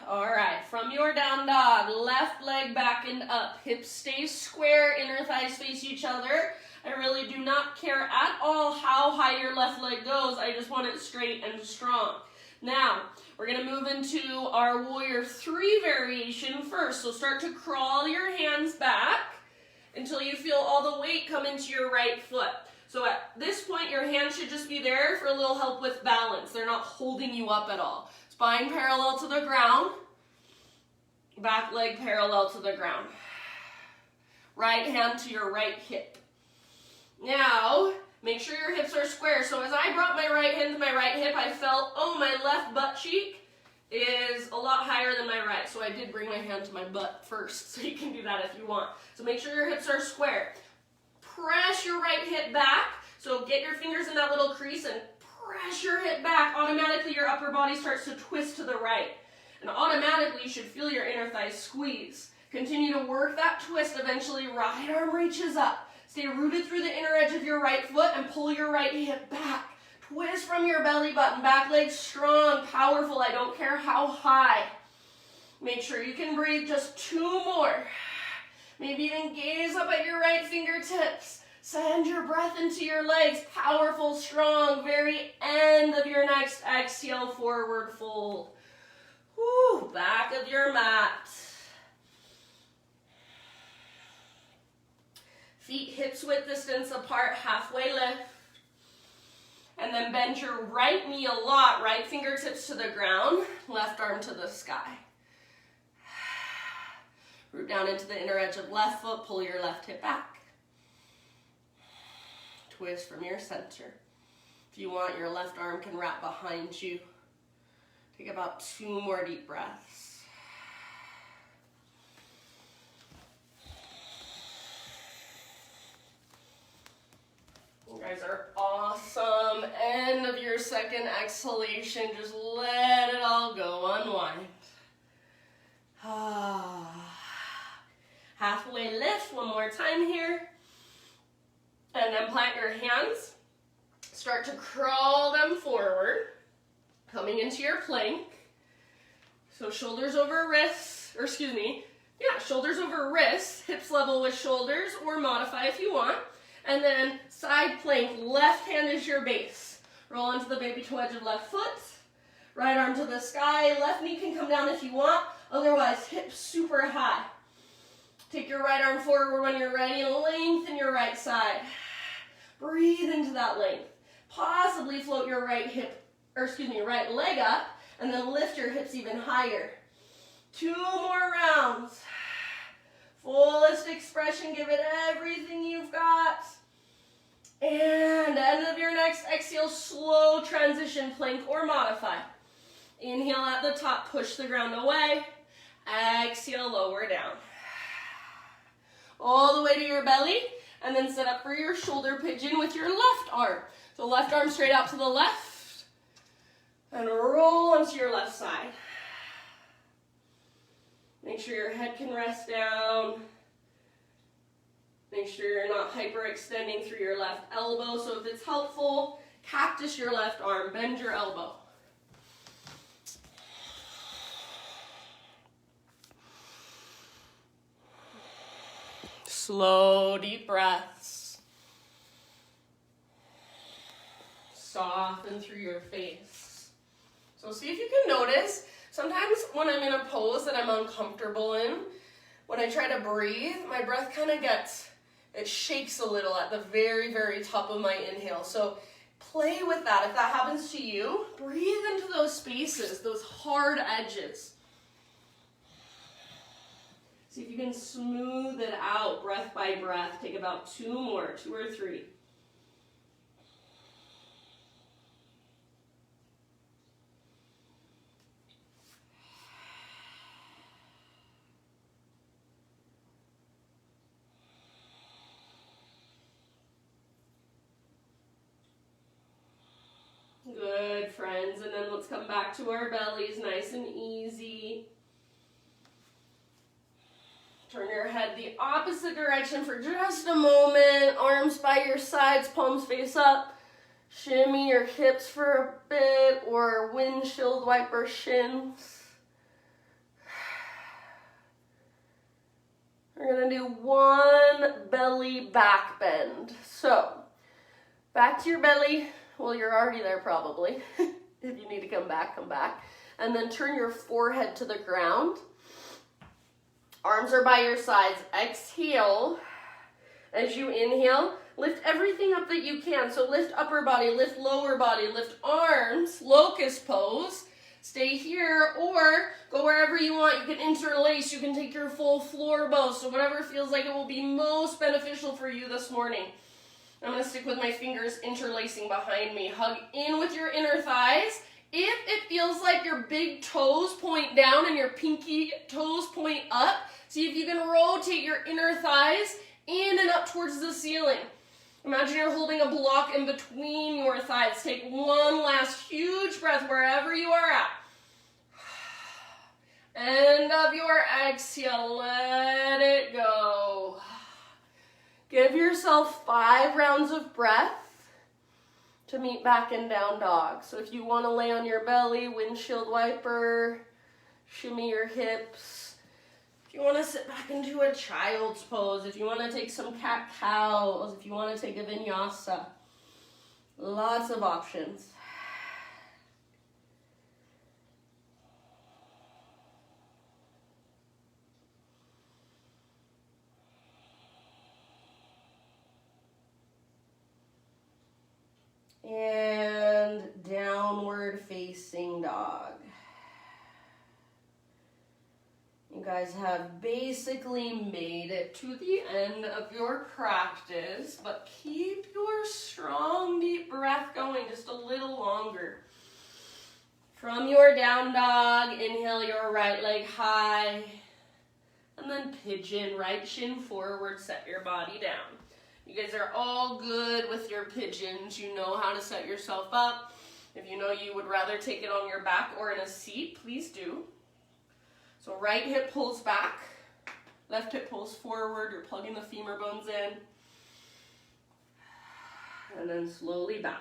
All right, from your down dog, left leg back and up. Hips stay square, inner thighs face each other. I really do not care at all how high your left leg goes. I just want it straight and strong. Now, we're going to move into our warrior 3 variation first. So start to crawl your hands back until you feel all the weight come into your right foot. So at this point, your hands should just be there for a little help with balance. They're not holding you up at all. Spine parallel to the ground. Back leg parallel to the ground. Right hand to your right hip. Now, make sure your hips are square. So as I brought my right hand to my right hip, I felt, oh, my left butt cheek is a lot higher than my right. So I did bring my hand to my butt first. So you can do that if you want. So make sure your hips are square. Press your right hip back. So get your fingers in that little crease and press your hip back. Automatically your upper body starts to twist to the right. And automatically you should feel your inner thighs squeeze. Continue to work that twist. Eventually right arm reaches up. Stay rooted through the inner edge of your right foot and pull your right hip back. Twist from your belly button. Back leg strong, powerful. I don't care how high. Make sure you can breathe. Just 2 more. Maybe even gaze up at your right fingertips. Send your breath into your legs. Powerful, strong. Very end of your next exhale, forward fold. Woo, back of your mat. Feet hips width distance apart, halfway lift. And then bend your right knee a lot. Right fingertips to the ground. Left arm to the sky. Root down into the inner edge of left foot, pull your left hip back. Twist from your center. If you want, your left arm can wrap behind you. Take about 2 more deep breaths. You guys are awesome. And end of your second exhalation, just let it all go, unwind. Halfway lift, one more time here. And then plant your hands. Start to crawl them forward, coming into your plank. So shoulders over wrists, shoulders over wrists, hips level with shoulders, or modify if you want. And then side plank, left hand is your base. Roll into the baby toe edge of left foot. Right arm to the sky, left knee can come down if you want. Otherwise, hips super high. Take your right arm forward when you're ready and lengthen your right side. Breathe into that length. Possibly float your right leg up and then lift your hips even higher. 2 more rounds. Fullest expression, give it everything you've got. And end of your next exhale, slow transition, plank or modify. Inhale at the top, push the ground away. Exhale, lower down. All the way to your belly, and then set up for your shoulder pigeon with your left arm. So left arm straight out to the left, and roll onto your left side. Make sure your head can rest down. Make sure you're not hyperextending through your left elbow. So if it's helpful, cactus your left arm, bend your elbow. Slow, deep breaths. Soften through your face. So see if you can notice, sometimes when I'm in a pose that I'm uncomfortable in, when I try to breathe, my breath kind of it shakes a little at the very, very top of my inhale. So play with that. If that happens to you, breathe into those spaces, those hard edges. See if you can smooth it out breath by breath. Take about 2 more, 2 or 3. Good, friends. And then let's come back to our bellies, nice and easy. Turn your head the opposite direction for just a moment. Arms by your sides, palms face up. Shimmy your hips for a bit, or windshield wiper shins. We're going to do 1 belly back bend. So, back to your belly. Well, you're already there probably. If you need to come back, come back. And then turn your forehead to the ground. Arms are by your sides. Exhale. As you inhale, lift everything up that you can. So lift upper body, lift lower body, lift arms, locust pose. Stay here or go wherever you want. You can interlace. You can take your full floor bow. So whatever feels like it will be most beneficial for you this morning. I'm going to stick with my fingers interlacing behind me. Hug in with your inner thighs. If it feels like your big toes point down and your pinky toes point up, see if you can rotate your inner thighs in and up towards the ceiling. Imagine you're holding a block in between your thighs. Take 1 last huge breath wherever you are at. End of your exhale, let it go. Give yourself 5 rounds of breath to meet back in down dog. So if you want to lay on your belly, windshield wiper, shimmy your hips. If you want to sit back into a child's pose, if you want to take some cat-cows, if you want to take a vinyasa. Lots of options. And downward facing dog. You guys have basically made it to the end of your practice, but keep your strong deep breath going just a little longer. From your down dog, inhale your right leg high, and then pigeon, right shin forward, set your body down. You guys are all good with your pigeons. You know how to set yourself up. If you know you would rather take it on your back or in a seat, please do. So right hip pulls back, left hip pulls forward. You're plugging the femur bones in. And then slowly bow.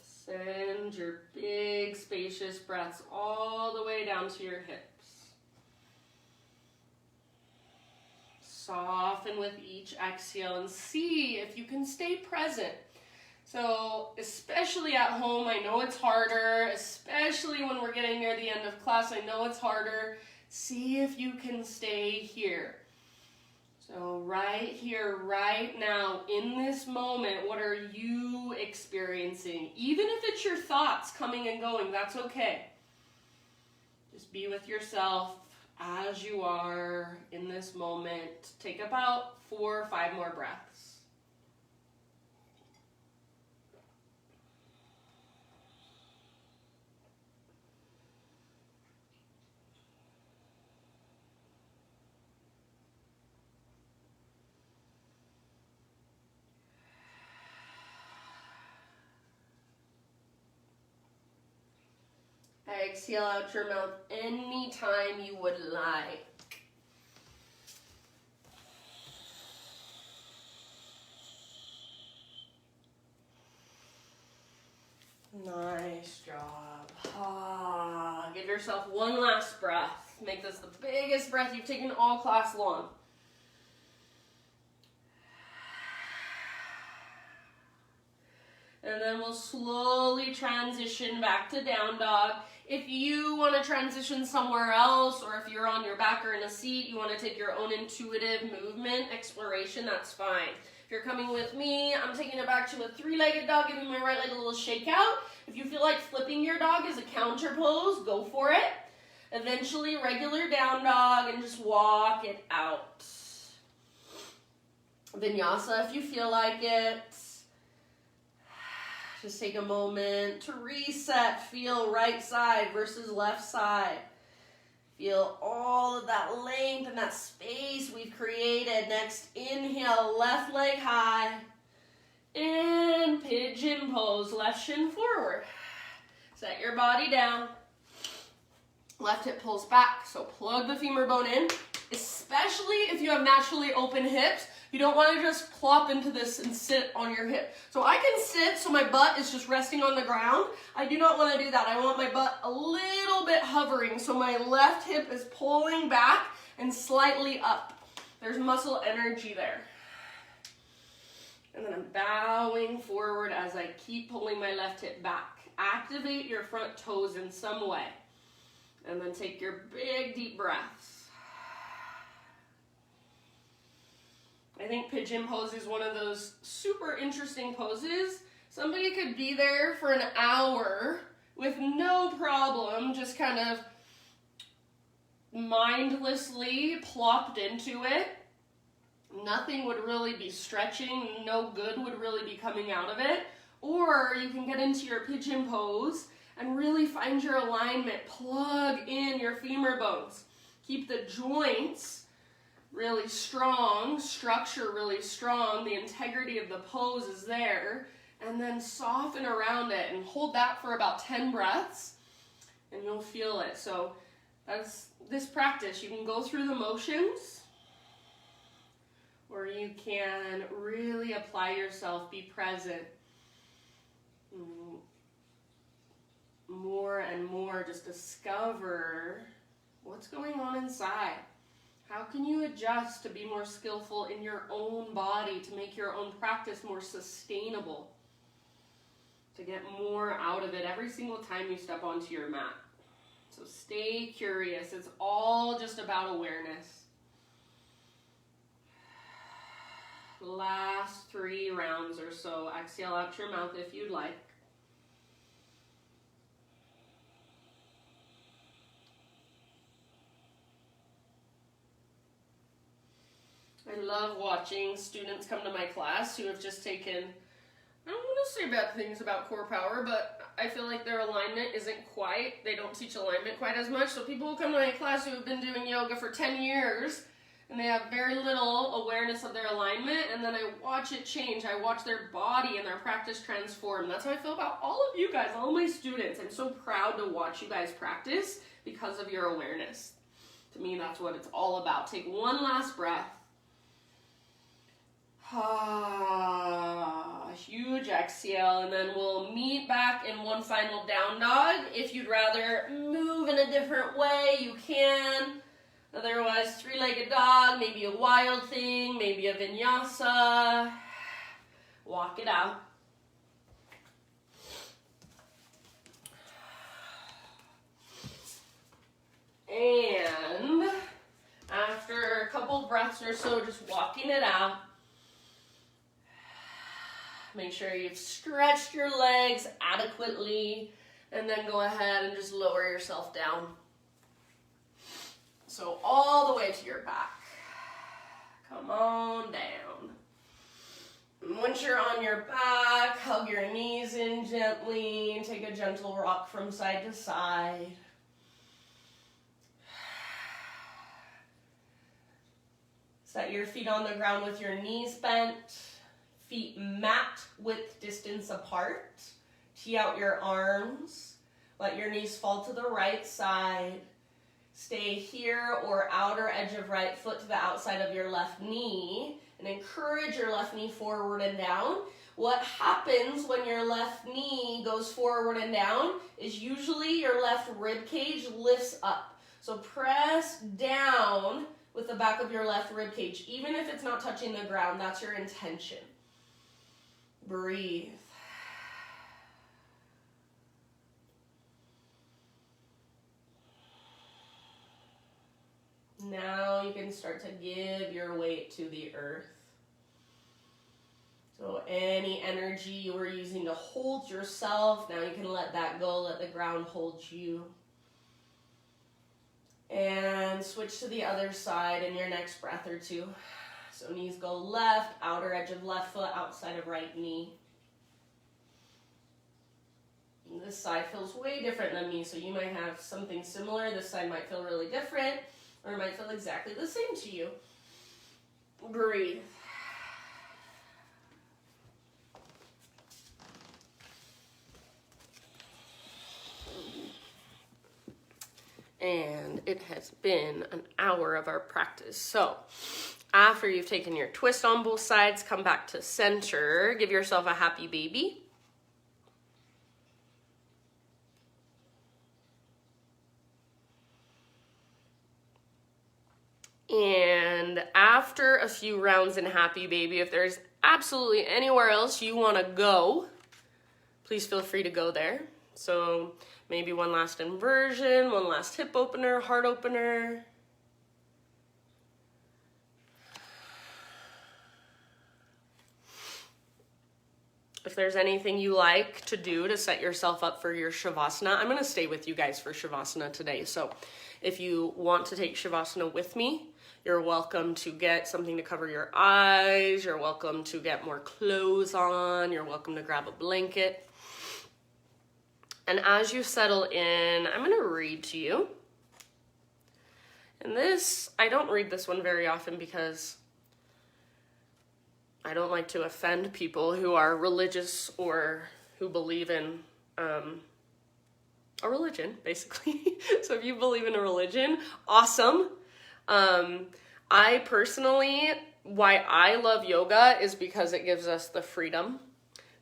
Send your big, spacious breaths all the way down to your hips. Soften with each exhale and see if you can stay present. So, especially at home, I know it's harder, especially when we're getting near the end of class, I know it's harder. See if you can stay here. So right here, right now, in this moment, what are you experiencing? Even if it's your thoughts coming and going, that's okay. Just be with yourself as you are in this moment. Take about 4 or 5 more breaths. Exhale out your mouth anytime you would like. Nice job. Give yourself one last breath. Make this the biggest breath you've taken all class long. And then we'll slowly transition back to down dog. If you want to transition somewhere else, or if you're on your back or in a seat, you want to take your own intuitive movement exploration, that's fine. If you're coming with me, I'm taking it back to a 3-legged dog, giving my right leg a little shake out. If you feel like flipping your dog as a counter pose, go for it. Eventually, regular down dog, and just walk it out. Vinyasa, if you feel like it. Just take a moment to reset. Feel right side versus left side. Feel all of that length and that space we've created. Next, inhale, left leg high. And pigeon pose, left shin forward. Set your body down. Left hip pulls back, so plug the femur bone in, especially if you have naturally open hips. You don't want to just plop into this and sit on your hip. So I can sit so my butt is just resting on the ground. I do not want to do that. I want my butt a little bit hovering, so my left hip is pulling back and slightly up. There's muscle energy there. And then I'm bowing forward as I keep pulling my left hip back. Activate your front toes in some way. And then take your big deep breaths. I think pigeon pose is one of those super interesting poses. Somebody could be there for an hour with no problem, just kind of mindlessly plopped into it. Nothing would really be stretching, no good would really be coming out of it. Or you can get into your pigeon pose and really find your alignment. Plug in your femur bones. Keep the joints really strong, structure really strong, the integrity of the pose is there, and then soften around it and hold that for about 10 breaths and you'll feel it. So that's this practice. You can go through the motions or you can really apply yourself, be present. More and more, just discover what's going on inside. How can you adjust to be more skillful in your own body, to make your own practice more sustainable, to get more out of it every single time you step onto your mat? So stay curious. It's all just about awareness. Last 3 rounds or so. Exhale out your mouth if you'd like. I love watching students come to my class who have just taken, I don't want to say bad things about core power, but I feel like their alignment isn't quite, they don't teach alignment quite as much. So people who come to my class who have been doing yoga for 10 years and they have very little awareness of their alignment, and then I watch it change. I watch their body and their practice transform. That's how I feel about all of you guys, all my students. I'm so proud to watch you guys practice because of your awareness. To me, that's what it's all about. Take one last breath. Huge exhale, and then we'll meet back in one final down dog. If you'd rather move in a different way, you can. Otherwise, three-legged dog, maybe a wild thing, maybe a vinyasa. Walk it out. And after a couple breaths or so, just walking it out, make sure you've stretched your legs adequately, and then go ahead and just lower yourself down. So all the way to your back. Come on down. And once you're on your back, hug your knees in gently, and take a gentle rock from side to side. Set your feet on the ground with your knees bent, feet mat width distance apart. Tee out your arms. Let your knees fall to the right side. Stay here or outer edge of right foot to the outside of your left knee, and encourage your left knee forward and down. What happens when your left knee goes forward and down is usually your left rib cage lifts up. So press down with the back of your left rib cage, even if it's not touching the ground. That's your intention. Breathe. Now you can start to give your weight to the earth. So any energy you were using to hold yourself, now you can let that go, let the ground hold you. And switch to the other side in your next breath or two. So knees go left, outer edge of left foot, outside of right knee. And this side feels way different than me, so you might have something similar. This side might feel really different, or it might feel exactly the same to you. Breathe. And it has been an hour of our practice. So after you've taken your twist on both sides, come back to center. Give yourself a happy baby. And after a few rounds in happy baby, if there's absolutely anywhere else you want to go, please feel free to go there. So maybe one last inversion, one last hip opener, heart opener. If there's anything you like to do to set yourself up for your Shavasana, I'm going to stay with you guys for Shavasana today. So if you want to take Shavasana with me, you're welcome to get something to cover your eyes. You're welcome to get more clothes on. You're welcome to grab a blanket. And as you settle in, I'm going to read to you. And this, I don't read this one very often because I don't like to offend people who are religious or who believe in a religion, basically. So if you believe in a religion, awesome. I personally, why I love yoga is because it gives us the freedom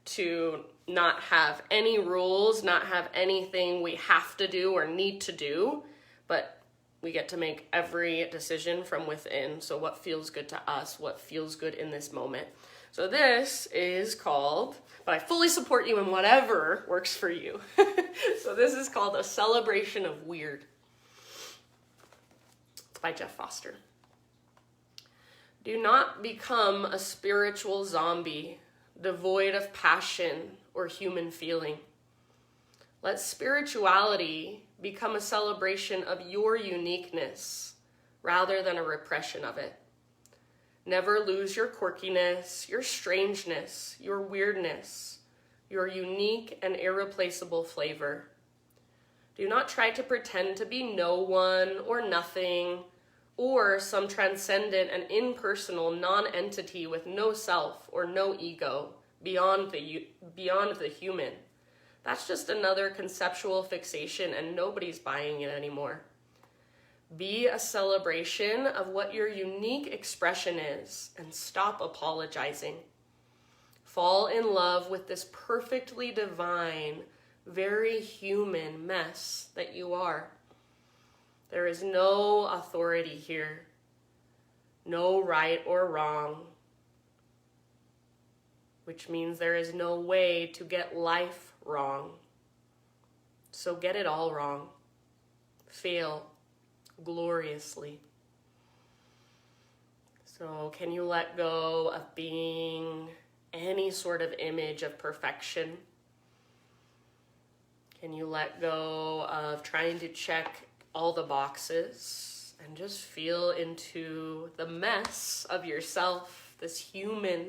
to not have any rules, not have anything we have to do or need to do, but we get to make every decision from within. So what feels good to us, what feels good in this moment. So this is called, but I fully support you in whatever works for you. So this is called A Celebration of Weird. It's by Jeff Foster. Do not become a spiritual zombie, devoid of passion or human feeling. Let spirituality become a celebration of your uniqueness rather than a repression of it. Never lose your quirkiness, your strangeness, your weirdness. your unique and irreplaceable flavor. Do not try to pretend to be no one or nothing, or some transcendent and impersonal non-entity with no self or no ego beyond the human. That's just another conceptual fixation, and nobody's buying it anymore. Be a celebration of what your unique expression is, and stop apologizing. Fall in love with this perfectly divine, very human mess that you are. There is no authority here, no right or wrong, which means there is no way to get life wrong. So get it all wrong. Fail gloriously. So can you let go of being any sort of image of perfection? Can you let go of trying to check all the boxes and just feel into the mess of yourself, this human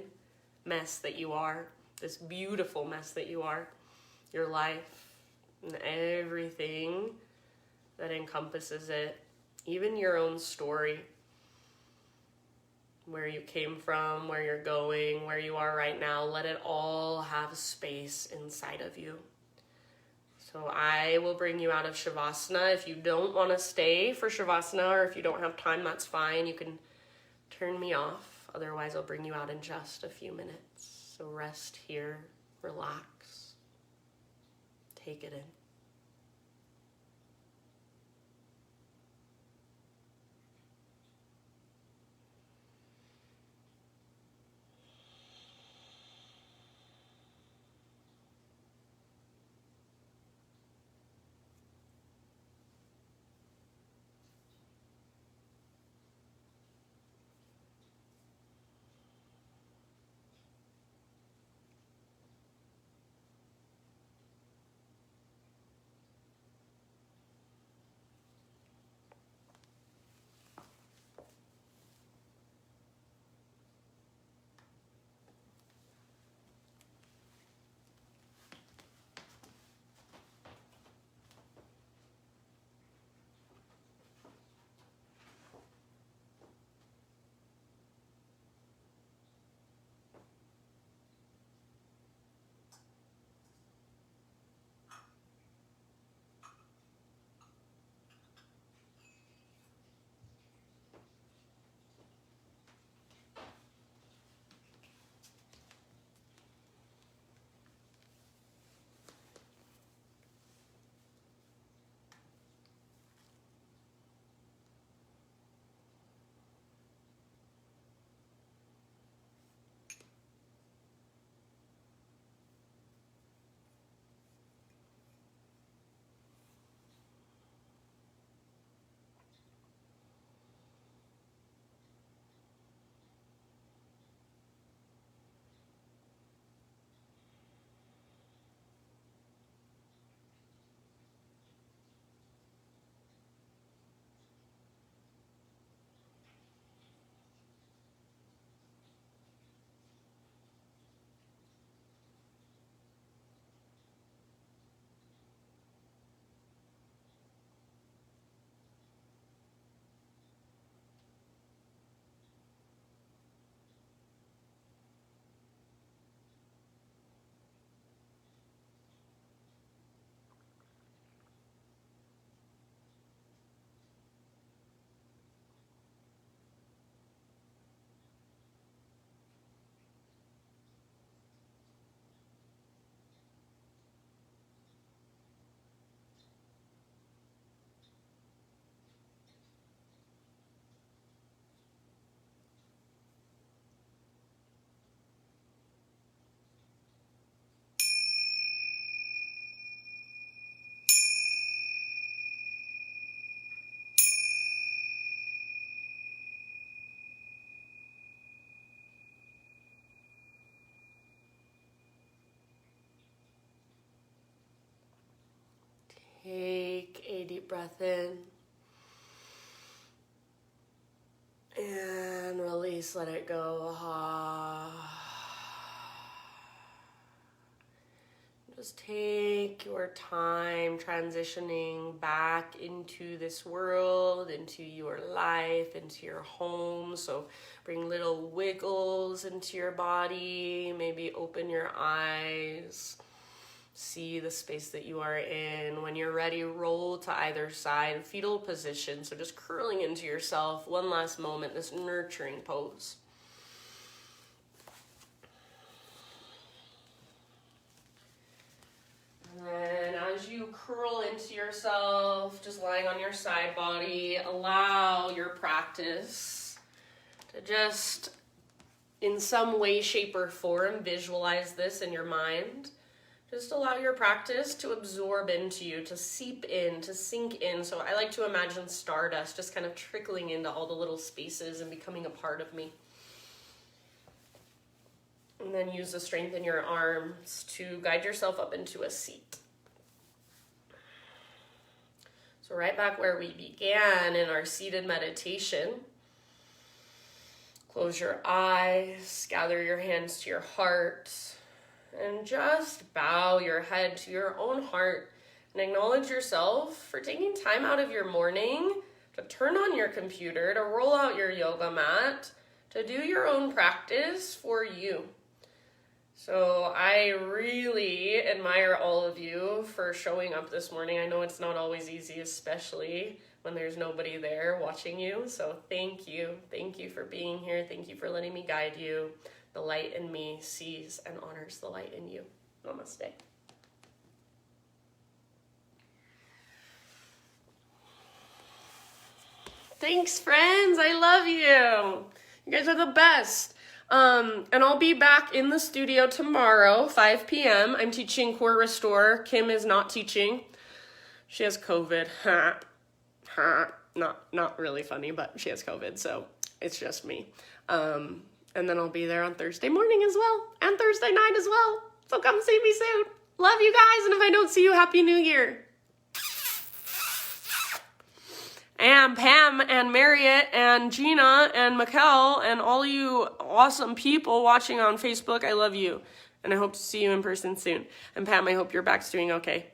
mess that you are, this beautiful mess that you are, your life and everything that encompasses it, even your own story, where you came from, where you're going, where you are right now. Let it all have space inside of you. So I will bring you out of Shavasana. If you don't want to stay for Shavasana, or if you don't have time, that's fine. You can turn me off. Otherwise, I'll bring you out in just a few minutes. So rest here, relax, take it in. Take a deep breath in and release, let it go. Just take your time transitioning back into this world, into your life, into your home. So bring little wiggles into your body, maybe open your eyes. See the space that you are in. When you're ready, roll to either side, fetal position. So just curling into yourself. One last moment, this nurturing pose. And then as you curl into yourself, just lying on your side body, allow your practice to just, in some way, shape, or form, visualize this in your mind. Just allow your practice to absorb into you, to seep in, to sink in. So I like to imagine stardust just kind of trickling into all the little spaces and becoming a part of me. And then use the strength in your arms to guide yourself up into a seat. So right back where we began in our seated meditation. Close your eyes, gather your hands to your heart, and just bow your head to your own heart and acknowledge yourself for taking time out of your morning to turn on your computer, to roll out your yoga mat, to do your own practice for you. So I really admire all of you for showing up this morning. I know it's not always easy, especially when there's nobody there watching you. So thank you. Thank you for being here. Thank you for letting me guide you. The light in me sees and honors the light in you. Namaste. Thanks, friends. I love you. You guys are the best. And I'll be back in the studio tomorrow, 5 p.m. I'm teaching Core Restore. Kim is not teaching. She has COVID. Not really funny, but she has COVID, so it's just me. And then I'll be there on Thursday morning as well, and Thursday night as well. So come see me soon. Love you guys, and if I don't see you, Happy New Year. And Pam and Marriott and Gina and Mikkel and all you awesome people watching on Facebook, I love you. And I hope to see you in person soon. And Pam, I hope your back's doing okay.